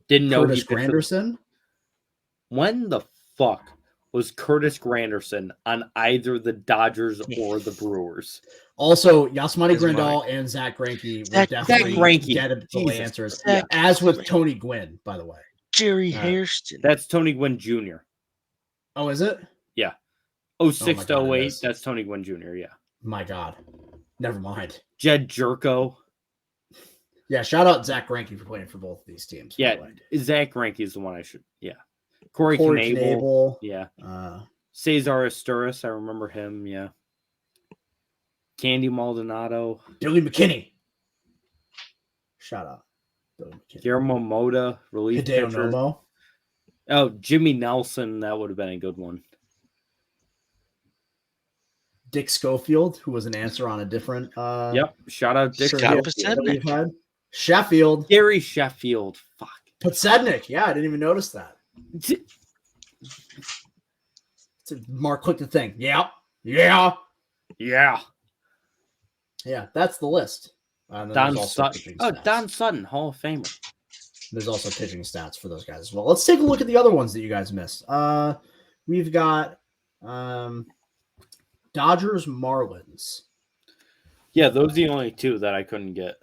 B: Didn't know
A: Curtis
B: he pitched for-
A: Granderson.
B: When the fuck was Curtis Granderson on either the Dodgers or the Brewers?
A: Also, Yasmani
C: That's
A: Grandal and Zach Greinke were
C: Zach
A: definitely
B: Greinke.
A: gettable
B: Jesus.
A: answers.
C: Zach
A: As with
C: Greinke.
A: Tony Gwynn, by the way.
C: Jerry
A: Uh,
C: Hairston.
B: That's Tony Gwynn Jr.
A: Oh, is it?
B: Yeah.
A: Oh
B: 06
A: my
B: to
A: God, it
B: 08,
A: is.
B: that's Tony Gwynn Jr., yeah.
A: My God. Never mind.
B: Jed Jerko.
A: Yeah, shout out Zach Greinke for playing for both of these teams. by
B: Yeah,
A: the way.
B: Zach Greinke is the one I should, yeah. Corey
A: Corey
B: Knable.
A: Knable.
B: Yeah. Cesar Asturis, I remember him, yeah. Candy Maldonado.
A: Billy McKinney. Shout out. Billy McKinney.
B: Guillermo Mota, relief
A: Hideo
B: pitcher.
A: Nomo.
B: Oh, Jimmy Nelson, that would have been a good one.
A: Dick Schofield, who was an answer on a different
B: Yep, shout out Dick
A: survey
C: Scott
B: Schofield.
A: that we've had. Sheffield.
B: Gary Sheffield, fuck.
A: Podsednik. Yeah, I didn't even notice that. Mark clicked the thing. Yeah.
B: Yeah.
A: Yeah, that's the list. And then
B: Don
A: there's also
B: Sutton.
A: pitching
B: Oh,
A: stats.
B: Don Sutton, Hall of Famer.
A: There's also pitching stats for those guys as well. Let's take a look at the other ones that you guys missed. We've got Dodgers Marlins.
B: Yeah, those are the only two that I couldn't get.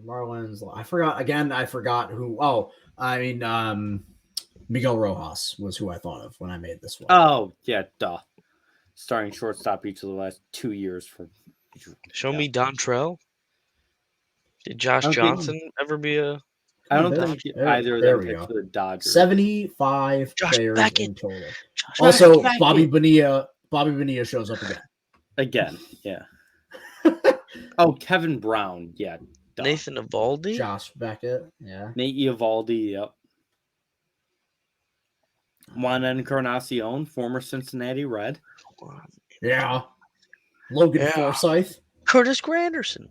A: Marlins. I forgot who. Oh, I mean, Miguel Rojas was who I thought of when I made this one.
B: Oh, yeah, duh. Starting shortstop each of the last 2 years for.
C: Show me Dontrell. Did Josh
B: Okay.
C: Johnson ever be a
B: I don't
A: There-
B: think
A: there-
B: either of
A: there
B: them
A: we
B: pitched
A: go.
B: for the Dodgers.
A: 75
C: Josh
A: players
C: Beckett.
A: in total.
C: Josh
A: Also,
B: Beckett.
A: Bobby Bonilla. Bobby Bonilla shows up again.
B: Again, yeah. Oh, Kevin Brown, yeah. Duh.
C: Nathan Evaldi?
A: Josh Beckett. Yeah.
B: Nate Eovaldi, yep. Juan Encarnacion, former Cincinnati Red.
A: Yeah. Logan
C: Yeah.
A: Forsythe.
C: Curtis Granderson.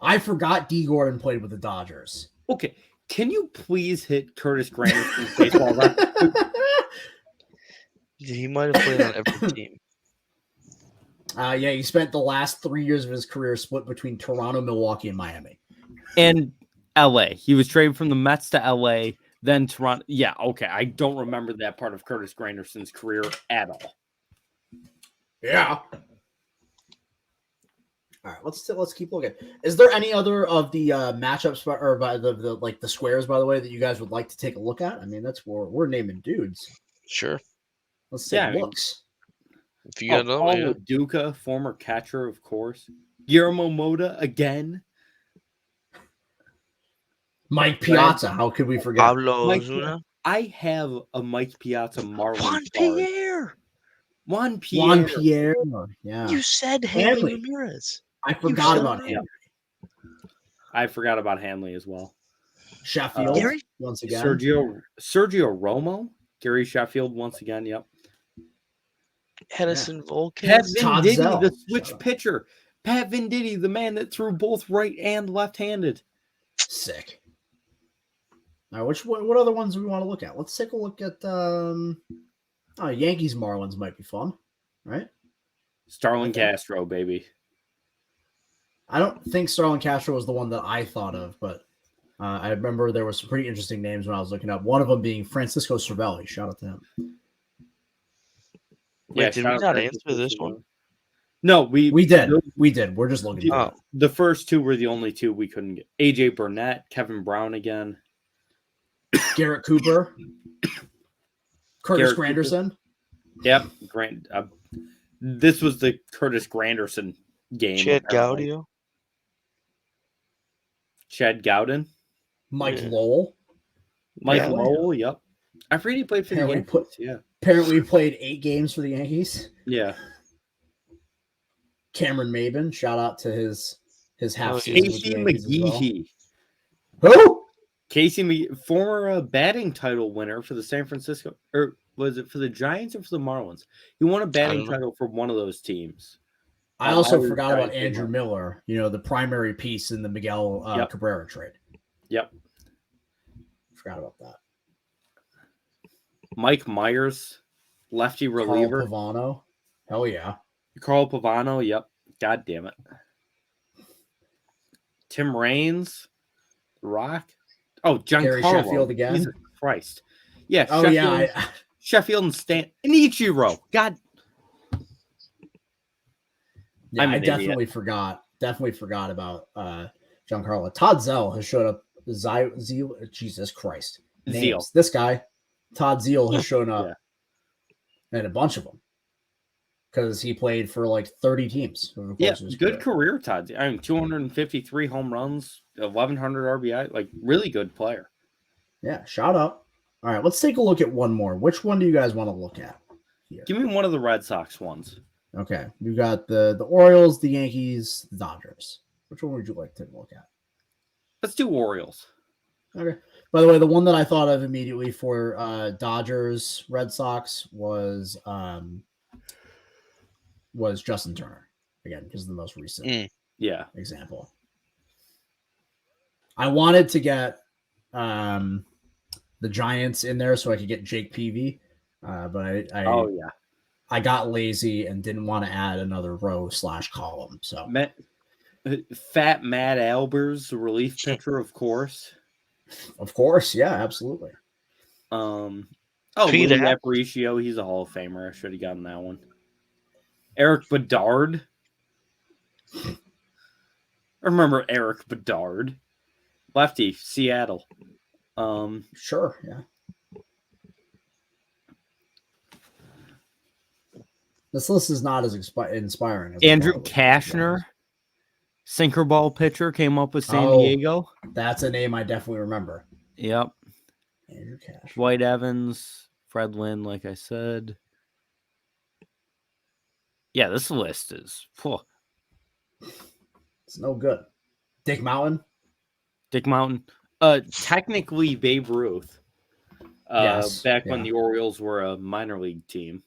A: I forgot D. Gordon played with the Dodgers.
B: Okay, can you please hit Curtis Granderson's baseball record?
C: He might have played on every team.
A: Yeah, he spent the last 3 years of his career split between Toronto, Milwaukee, and Miami.
B: And LA. He was traded from the Mets to LA, then Toronto. Yeah, okay. I don't remember that part of Curtis Granderson's career at all.
A: Yeah. All right, let's keep looking. Is there any other of the matchups or by the squares, by the way, that you guys would like to take a look at? I mean, that's where we're naming dudes.
C: Sure.
A: Let's take
B: Yeah, I mean-
A: looks.
C: If you got another
B: Paul
C: one, yeah.
B: Duca, former catcher, of course. Guillermo Mota again.
A: Mike Piazza. How could we forget?
C: Pablo
B: Mike-
C: Ozuna.
B: I have a Mike Piazza Marlins
C: Juan
B: card.
C: Pierre.
B: Juan Pierre.
A: Juan Pierre. Yeah.
C: You said Hanley
A: Hanley.
C: Ramirez.
A: I forgot
C: shut
A: about
C: up.
A: him.
B: I forgot about Hanley as well.
A: Sheffield
C: Gary?
A: once again.
B: Sergio Romo. Gary Sheffield once again. Yep.
C: Edison Volquez.
B: Pat
A: Todd
B: Venditti,
A: Zell.
B: the switch
A: Shut up.
B: pitcher. Pat Venditti, the man that threw both right and left-handed.
A: Sick. All right, what other ones do we want to look at? Let's take a look at Yankees Marlins might be fun, right?
B: Starlin
A: Okay.
B: Castro, baby.
A: I don't think Starlin Castro was the one that I thought of, but I remember there were some pretty interesting names when I was looking up. One of them being Francisco Cervelli. Shout out to him.
C: Wait, did we
B: shout out
C: not
B: Francisco
C: answer this
B: Cervelli.
C: one?
B: No, we
A: did. We're just looking at
C: Oh,
A: it.
B: The first two were the only two we couldn't get. AJ Burnett, Kevin Brown again.
A: Garrett Cooper, Curtis
B: Garrett
A: Granderson.
B: Yep, Grant. This was the Curtis Granderson game.
C: Chad
B: apparently.
C: Gaudio.
B: Chad Gowden.
A: Mike
C: Yeah.
A: Lowell.
B: Mike
A: Apparently.
B: Lowell, yep. I forget he played for the
A: Apparently
B: Yankees.
A: Apparently he played 8 games for the Yankees.
B: Yeah.
A: Cameron Maben, shout out to his half
C: Oh,
A: season with
B: Casey
A: the Yankees as well.
B: McGehee.
A: Who?
B: Casey McGehee, former batting title winner for the San Francisco, or was it for the Giants or for the Marlins? He won a batting
C: don't know.
B: title for one of those teams.
A: I also
B: was
A: forgot
B: trying
A: about
B: to think
A: Andrew
B: of-
A: Miller, the primary piece in the Miguel
B: Yep.
A: Cabrera trade.
B: Yep.
A: Forgot about that.
B: Mike Myers, lefty reliever.
A: Carl Pavano. Hell yeah.
B: Carl Pavano, yep. God damn it. Tim Raines, Rock. Oh,
A: Gary
B: Giancarlo.
A: Sheffield again.
B: Jesus Christ. Yeah,
A: Oh
B: Sheffield,
A: yeah.
B: Sheffield and Stan. And Ichiro. God.
A: Yeah,
B: I'm
A: I
B: an
A: definitely forgot about Giancarlo. Todd Zell has showed up. Zeal, Jesus Christ. Names.
B: Zeal.
A: This guy, Todd Zeal, has shown up
B: Yeah.
A: in a bunch of them because he played for like 30 teams. Over the
B: Yeah,
A: course of his
B: good
A: career.
B: career, Todd. I mean, 253 home runs, 1,100 RBI. Like, really good player.
A: Yeah, shout out. All right, let's take a look at one more. Which one do you guys want to look at here?
B: Give me one of the Red Sox ones.
A: Okay, you got the Orioles, the Yankees, the Dodgers. Which one would you like to look at?
B: Let's do Orioles.
A: Okay. By the way, the one that I thought of immediately for Dodgers, Red Sox was Justin Turner again because of the most recent
B: Yeah.
A: example. I wanted to get the Giants in there so I could get Jake Peavy, but I got lazy and didn't want to add another row/column. So
B: Fat Matt Albers, relief pitcher, of course.
A: Of course, yeah, absolutely.
B: Louis
C: Pete
B: Aparicio, he's a Hall of Famer. I should have gotten that one. Eric Bedard. I remember Eric Bedard. Lefty, Seattle.
A: Sure, yeah. This list is not as inspiring as
B: Andrew Kashner, sinker ball pitcher, came up with San Diego.
A: That's a name I definitely remember.
B: Yep.
A: Andrew Kashner.
B: Dwight Evans, Fred Lynn, like I said. Yeah, this list is...
A: It's no good. Dick Mountain.
B: Technically Babe Ruth.
A: Yes.
B: Back when the Orioles were a minor league team.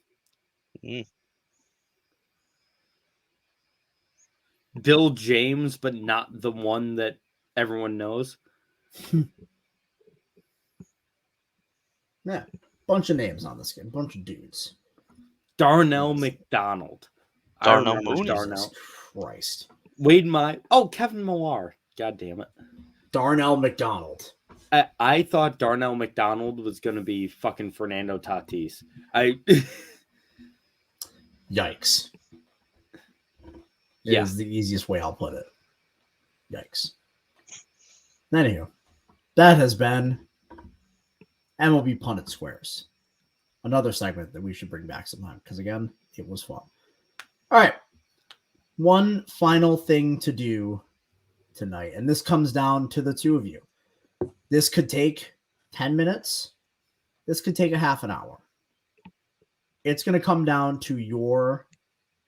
B: Bill James, but not the one that everyone knows.
A: Yeah. Bunch of names on this game. Bunch of dudes.
B: Darnell McDonald.
C: Darnell Mooney.
A: Jesus Christ.
B: Kevin Millar. God damn it.
A: Darnell McDonald.
B: I thought Darnell McDonald was going to be fucking Fernando Tatis.
A: Yikes.
B: Yeah.
A: Is the easiest way I'll put it. Yikes. Anywho, that has been MLB Pundit Squares. Another segment that we should bring back sometime because, again, it was fun. All right. One final thing to do tonight, and this comes down to the two of you. This could take 10 minutes. This could take a half an hour. It's going to come down to your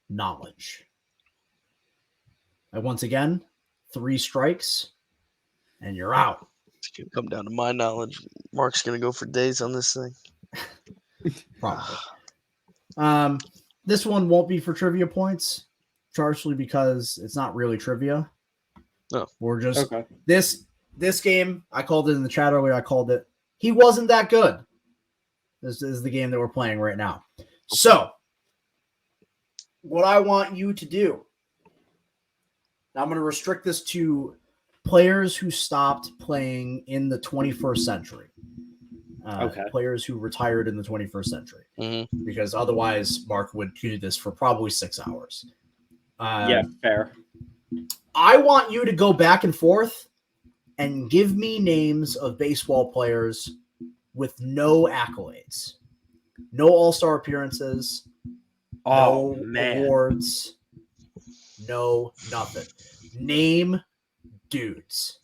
A: knowledge. And once again, 3 strikes, and you're out.
C: It's going to come down to my knowledge. Mark's going to go for days on this thing.
A: Probably. This one won't be for trivia points, partially because it's not really trivia.
C: No.
A: We're just this game. I called it in the chat earlier. I called it. He wasn't that good. This is the game that we're playing right now. So, what I want you to do. I'm going to restrict this to players who stopped playing in the 21st century. Players who retired in the 21st century.
C: Mm-hmm.
A: Because otherwise, Mark would do this for probably 6 hours.
B: Yeah, fair.
A: I want you to go back and forth and give me names of baseball players with no accolades, no all-star appearances, no awards, no nothing. Name dudes.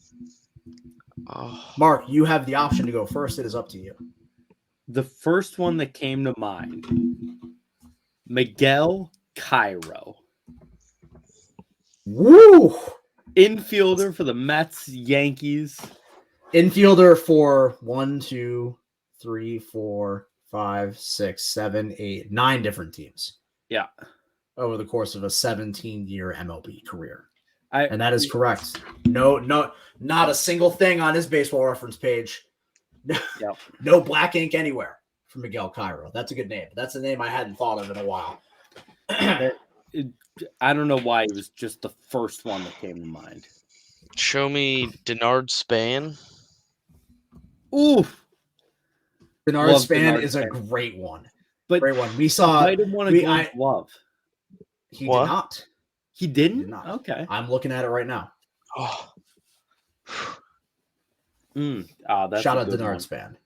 C: Oh,
A: Mark, you have the option to go first. It is up to you.
B: The first one that came to mind, Miguel Cairo.
A: Woo!
B: Infielder for the Mets, Yankees.
A: Infielder for 1, 2, 3, 4, 5, 6, 7, 8, 9 different teams.
B: Yeah.
A: Over the course of a 17-year MLB career.
B: I,
A: And that is correct. No, not a single thing on his baseball reference page.
B: Yep.
A: No black ink anywhere for Miguel Cairo. That's a good name. That's a name I hadn't thought of in a while.
B: I don't know why it was just the first one that came to mind.
C: show me Denard Span.
B: Ooh,
A: Denard
B: Love
A: Span
B: Denard
A: is a
B: Span.
A: great one.
B: but
A: Great one. We saw
B: might have won a Gold Glove.
A: he
C: What?
A: did not.
B: He didn't?
A: He did not.
B: Okay.
A: I'm looking at it right now.
C: Oh,
B: That's
A: Shout
B: a
A: out
B: good
A: Denard
B: one.
A: Span.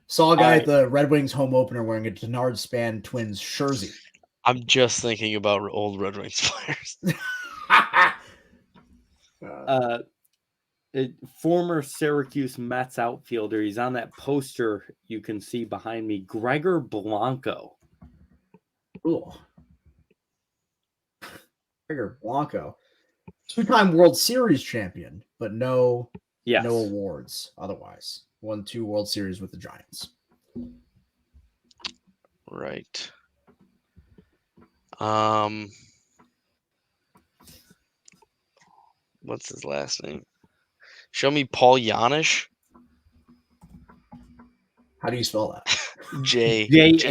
A: Saw a guy
B: All
A: at the Red Wings home opener wearing a Denard Span Twins jersey.
C: I'm just thinking about old Red Wings players.
B: Former Syracuse Mets outfielder. He's on that poster you can see behind me. Gregor Blanco.
A: Ooh. Gregor Blanco. 2-time World Series champion, but no awards otherwise. Won 2 World Series with the Giants.
C: Right. What's his last name? Show me Paul Janish.
A: How do you spell that?
B: Janish.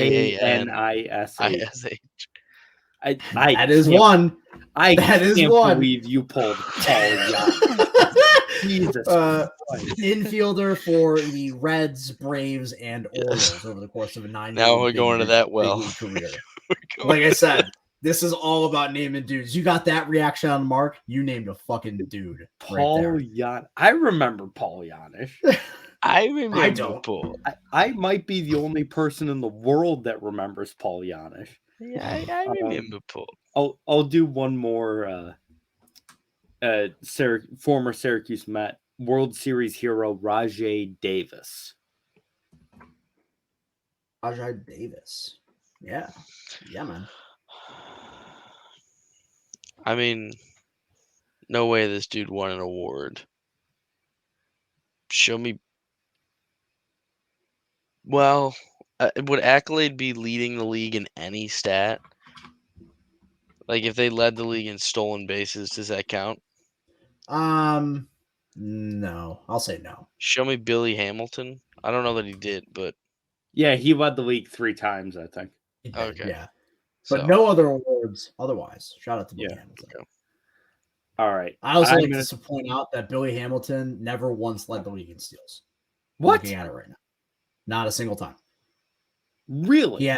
A: That is one.
B: That
A: is
B: can't
A: one.
B: believe you pulled Paul Janish. Jesus Christ.
A: Infielder for the Reds, Braves, and Orioles over the course of a 9-year.
C: Now we're going to that well.
A: Career. Like I said, this is all about naming dudes. You got that reaction on Mark? You named a fucking dude.
B: Paul Janish. I remember Paul Janish.
C: I remember
A: I don't.
C: Paul.
B: I might be the only person in the world that remembers Paul Janish.
C: Yeah, I remember Paul.
B: I'll do one more. Former Syracuse Met World Series hero Rajai Davis.
A: Rajai Davis. Yeah, man.
C: I mean, no way this dude won an award. Show me. Well, would Accolade be leading the league in any stat? Like, if they led the league in stolen bases, does that count?
A: No. I'll say no.
C: Show me Billy Hamilton. I don't know that he did, but
B: Yeah, he led the league 3 times, I think.
C: okay.
A: Yeah. But no other awards otherwise. Shout out to Billy Hamilton.
C: Okay.
B: All right.
A: I also like to point out that Billy Hamilton never once led the league in steals.
B: What?
A: Looking at it right now. Not a single time.
B: Really?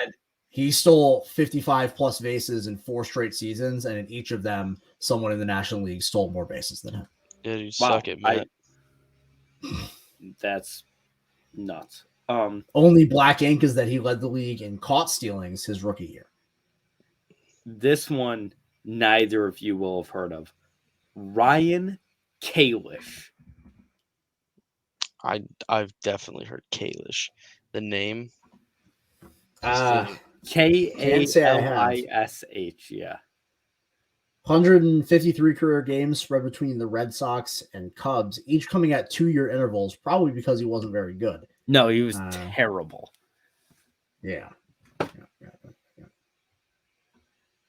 A: He stole 55 plus bases in 4 straight seasons, and in each of them, someone in the National League stole more bases than him.
C: Yeah, you suck it, man.
B: That's nuts.
A: Only black ink is that he led the league in caught stealings his rookie year.
B: This one, neither of you will have heard of. Ryan Kalish.
C: I've definitely heard Kalish. The name.
B: Kalish. Yeah.
A: 153 career games spread between the Red Sox and Cubs, each coming at 2-year intervals, probably because he wasn't very good.
B: No, he was terrible.
A: Yeah.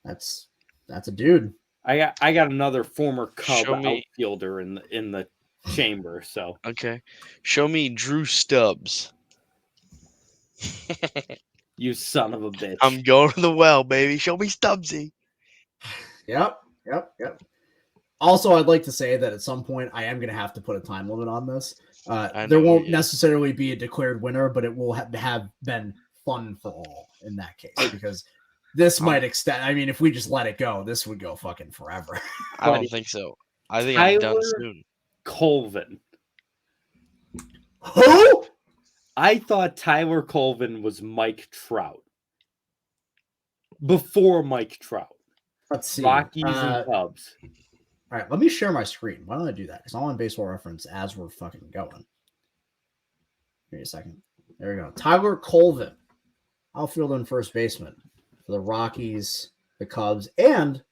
A: That's a dude.
B: I got another former Cub outfielder in the chamber. So
C: okay, show me Drew Stubbs.
B: You son of a bitch!
C: I'm going to the well, baby. Show me Stubbsy.
A: Yep. Also, I'd like to say that at some point I am going to have to put a time limit on this. There won't necessarily be a declared winner, but it will have been fun for all in that case, because this might extend. I mean, if we just let it go, this would go fucking forever.
C: I don't think so. I think I'm done soon.
B: Colvin.
A: Who?
B: I thought Tyler Colvin was Mike Trout. Before Mike Trout.
A: Let's see.
B: Rockies and Cubs.
A: All right, let me share my screen. Why don't I do that? Because I'm on Baseball Reference as we're fucking going. Give me a second. There we go. Tyler Colvin, outfielder and first baseman for the Rockies, the Cubs, and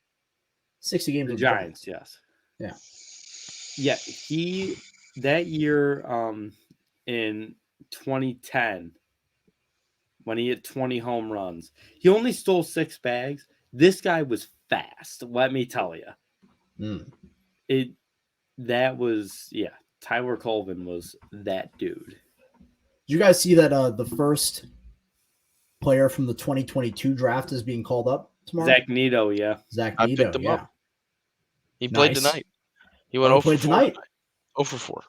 A: 60 games
B: The
A: with
B: Giants, yes.
A: Yeah.
B: Yeah, he that year in 2010 when he hit 20 home runs. He only stole 6 bags. This guy was fast, let me tell you. That was Tyler Colvin was that dude.
A: Did you guys see that the first player from the 2022 draft is being called up tomorrow?
B: Zach Neto, yeah.
A: Zach
C: I
A: Neto,
C: picked him
A: yeah.
C: up. He played tonight. He went
A: he
C: 0 for
A: played
C: 4
A: tonight.
C: 0 for 4.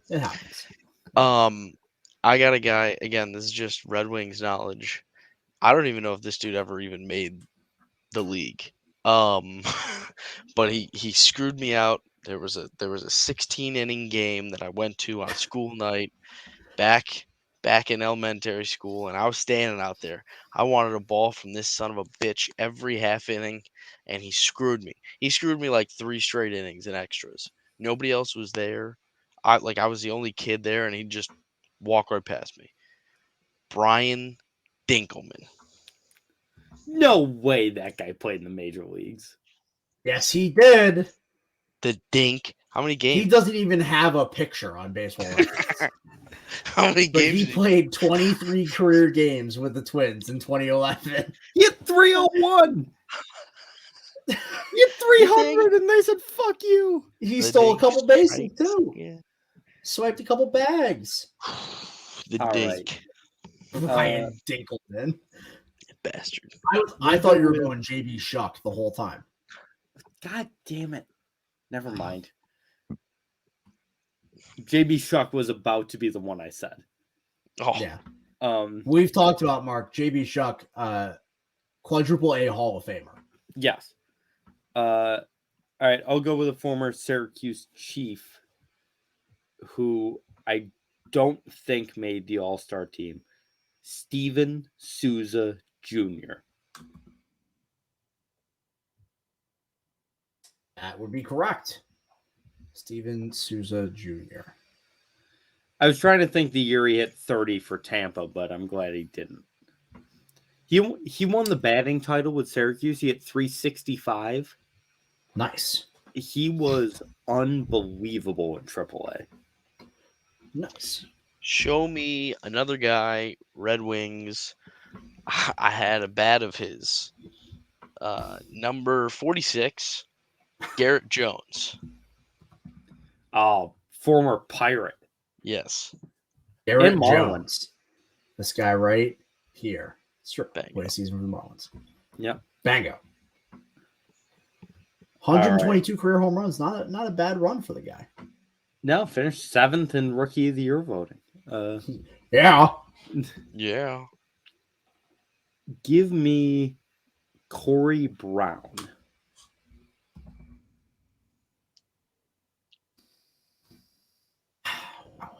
A: It happens.
C: I got a guy, again, this is just Red Wings knowledge. I don't even know if this dude ever even made the league. But he screwed me out. There was a 16 inning game that I went to on school night back in elementary school, and I was standing out there. I wanted a ball from this son of a bitch every half inning, and he screwed me. He screwed me like 3 straight innings and extras. Nobody else was there. I was the only kid there, and he'd just walk right past me. Brian Dinkelman.
B: No way that guy played in the major leagues.
A: Yes, he did.
C: The Dink. How many games?
A: He doesn't even have a picture on Baseball Reference.
C: How many
A: But
C: games?
A: he played 23 career games with the Twins in 2011.
B: He hit 301. He hit 300, and they said, "Fuck you."
A: He
C: The
A: stole a
C: Dink
A: couple bases
C: strikes
A: too.
C: again.
A: Swiped a couple bags.
C: The
B: All
C: Dink.
A: Brian Dinkelman.
C: Bastard.
A: I thought you were going JB Shuck the whole time.
B: God damn it. Never mind. JB Shuck was about to be the one I said.
C: Oh,
A: Yeah.
B: We've
A: talked about Mark JB Shuck, quadruple A Hall of Famer.
B: Yes. All right, I'll go with a former Syracuse Chief who I don't think made the All-Star team. Steven Souza Jr.
A: That would be correct. Steven Souza Jr.
B: I was trying to think the year he hit 30 for Tampa, but I'm glad he didn't. He won the batting title with Syracuse. He hit 365.
A: Nice.
B: He was unbelievable in AAA.
A: Nice.
C: show me another guy, Red Wings. I had a bat of his. Number 46, Garrett Jones.
B: Oh, former Pirate.
C: Yes.
A: Garrett
B: And Marlins.
A: Jones. This guy right here.
C: Bango.
A: Play a season for the Marlins.
B: Yep.
A: Bango. 122 career home runs. Not a bad run for the guy.
B: No, finished 7th in Rookie of the Year voting.
A: Yeah.
C: Yeah.
B: Give me Corey Brown.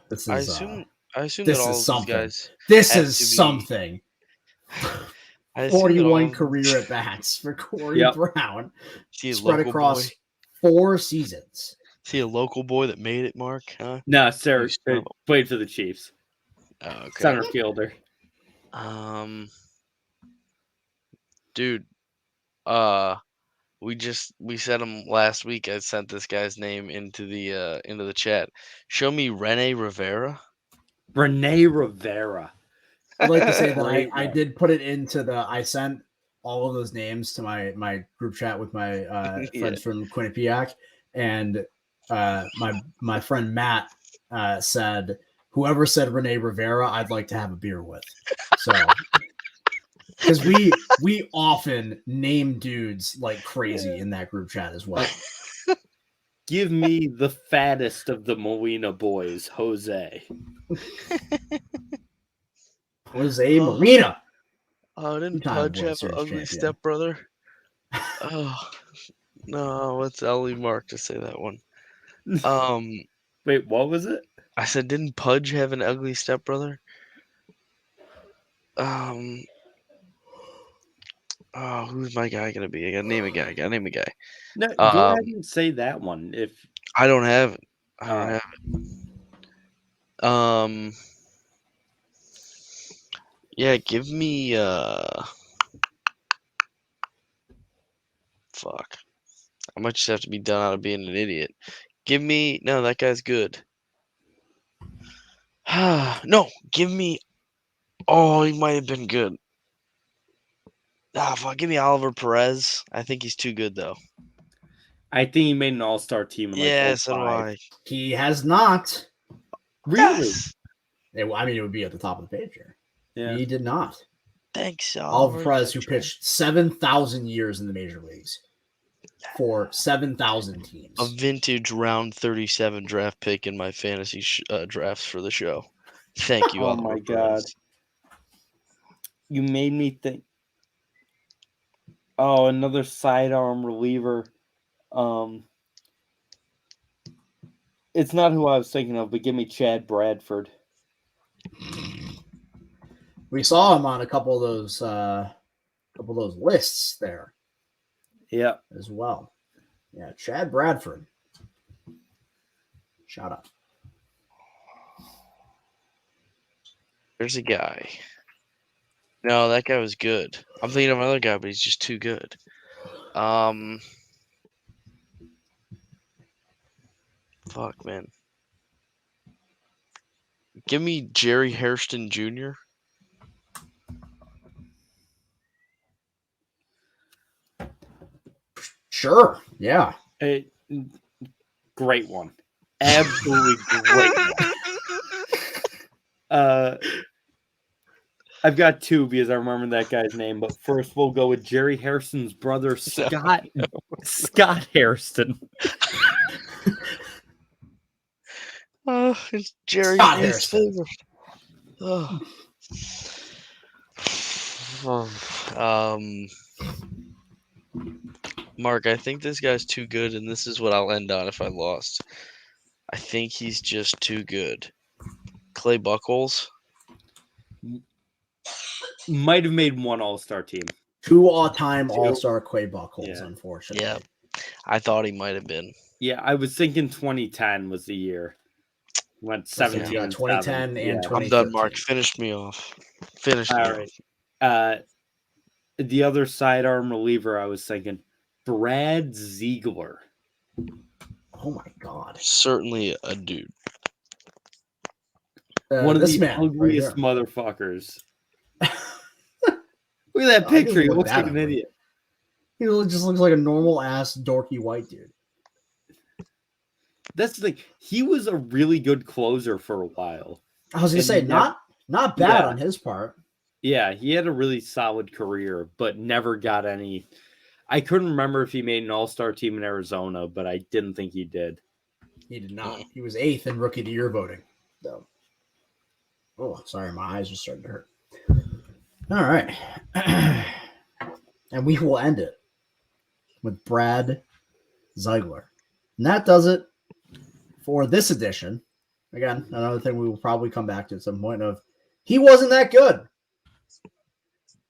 A: This is,
C: I assume
A: this
C: that all
A: is
C: of
A: something.
C: these guys.
A: This
C: have
A: is
C: to be-
A: something.
C: I assume that all
A: 41
C: of them-
A: career at bats for Corey
B: Yep.
A: Brown,
C: See a
A: spread
C: local
A: across
C: boy.
A: 4 seasons.
C: See a local boy that made it, Mark? Huh?
B: No, Sarah
C: You son of a-
B: played for the Chiefs.
C: Oh, okay.
B: Center fielder.
C: Dude, we said him last week. I sent this guy's name into the chat. Show me Rene Rivera.
B: Rene Rivera.
A: I'd like to say that
B: Great
A: I
B: one.
A: did put it into I sent all of those names to my group chat with my friends from Quinnipiac, and my friend Matt said, whoever said Rene Rivera, I'd like to have a beer with. So, because we often name dudes like crazy in that group chat as well.
B: Give me the fattest of the Molina boys, Jose.
A: Jose Molina.
C: Oh, didn't
A: Two-time
C: Pudge
A: World
C: have an
A: Series
C: ugly
A: champion.
C: stepbrother? Oh no, let's Ellie Mark to say that one.
B: Wait, what was it?
C: I said, didn't Pudge have an ugly stepbrother? Oh, who's my guy gonna be? I gotta name a guy.
B: No, go ahead and say that one. If
C: I don't have it. I
B: All
C: don't
B: right.
C: have it. Yeah, give me fuck. I might just have to be done out of being an idiot. Give me no, that guy's good. No, give me. Oh, he might have been good. Fuck, give me Oliver Perez. I think he's too good though.
B: I think he made an all-star team in like
C: Yeah, so do
B: 05.
C: I.
A: He has not.
B: Really?
C: Yes.
A: It would be at the top of the page here.
B: Yeah.
A: He did not.
C: Thanks,
A: Oliver
C: Oliver.
A: Perez, who pitched 7,000 years in the major leagues for 7,000 teams.
C: A vintage round 37 draft pick in my fantasy drafts for the show. Thank you,
B: Oh
C: Oliver
B: my
C: Perez.
B: God. You made me think. Oh, another sidearm reliever. It's not who I was thinking of, but give me Chad Bradford.
A: We saw him on a couple of those lists there
B: Yeah.
A: as well. Yeah, Chad Bradford. Shout out.
C: There's a guy. No, that guy was good. I'm thinking of another guy, but he's just too good. Fuck, man. Give me Jerry Hairston Jr.
A: Sure. Yeah.
B: Great one. Absolutely great one. I've got two because I remember that guy's name, but first we'll go with Jerry Hairston's brother, Scott Hairston.
C: Oh, it's Jerry.
A: Scott
C: His
A: Hairston.
C: favorite. Mark, I think this guy's too good, and this is what I'll end on if I lost. I think he's just too good. Clay Buchholz.
B: Might have made one all-star team.
A: 2 all-time all-star Clay Buchholz,
B: Yeah.
A: unfortunately.
C: Yeah, I thought he might have been.
B: Yeah, I was thinking 2010 was the year. Went 17
A: Yeah,
B: and
A: 2010
B: 7.
A: and
B: Yeah.
C: I'm done, Mark. Finish me off. Finish me
B: All right. The other sidearm reliever, I was thinking Brad Ziegler.
A: Oh my God.
C: Certainly a dude.
B: One of
A: This
B: the
A: man
B: ugliest
A: right
B: motherfuckers. Look at that
A: Oh, he
B: picture. He
A: doesn't look
B: looks
A: that
B: like an
A: ugly.
B: idiot.
A: He just looks like a normal ass dorky white dude.
B: That's the thing. He was a really good closer for a while.
A: I was gonna say not bad
B: Yeah.
A: on his part.
B: Yeah, he had a really solid career, but never got any. I couldn't remember if he made an all-star team in Arizona, but I didn't think he did.
A: He did not. He was 8th in rookie of the year voting, though. Oh, sorry, my eyes are starting to hurt. All right. And we will end it with Brad Ziegler. And that does it for this edition. Again, another thing we will probably come back to at some point of he wasn't that good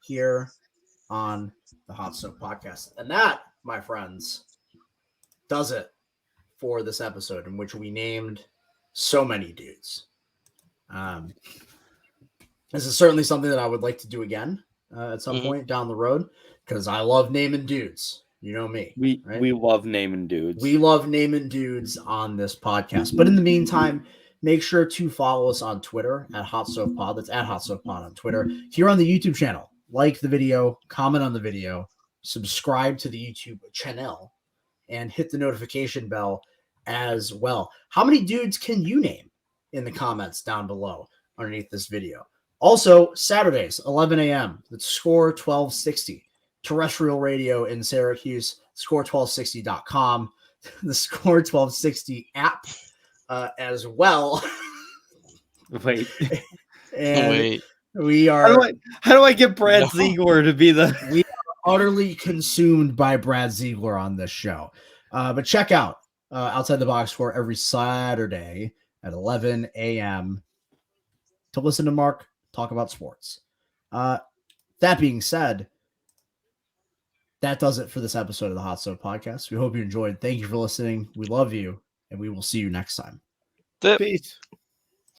A: here on the Hot Soap Podcast. And that, my friends, does it for this episode in which we named so many dudes. This is certainly something that I would like to do again at some point down the road because I love naming dudes. You know me.
B: We love naming dudes.
A: We love naming dudes on this podcast. But in the meantime, make sure to follow us on Twitter at Hot Soap Pod. That's at Hot Soap Pod on Twitter. Here on the YouTube channel, like the video, comment on the video, subscribe to the YouTube channel, and hit the notification bell as well. How many dudes can you name in the comments down below underneath this video? Also, Saturdays, 11 a.m., the Score 1260, terrestrial radio in Syracuse, score1260.com, the Score 1260 app as well.
B: Wait.
A: And
C: Wait.
A: we are...
B: How do I get Brad Ziegler to be the...
A: We are utterly consumed by Brad Ziegler on this show. But check out Outside the Box Score every Saturday at 11 a.m. to listen to Mark talk about sports. That being said, that does it for this episode of the Hot Soap Podcast. We hope you enjoyed. Thank you for listening. We love you, and we will see you next time.
C: That-
B: Peace.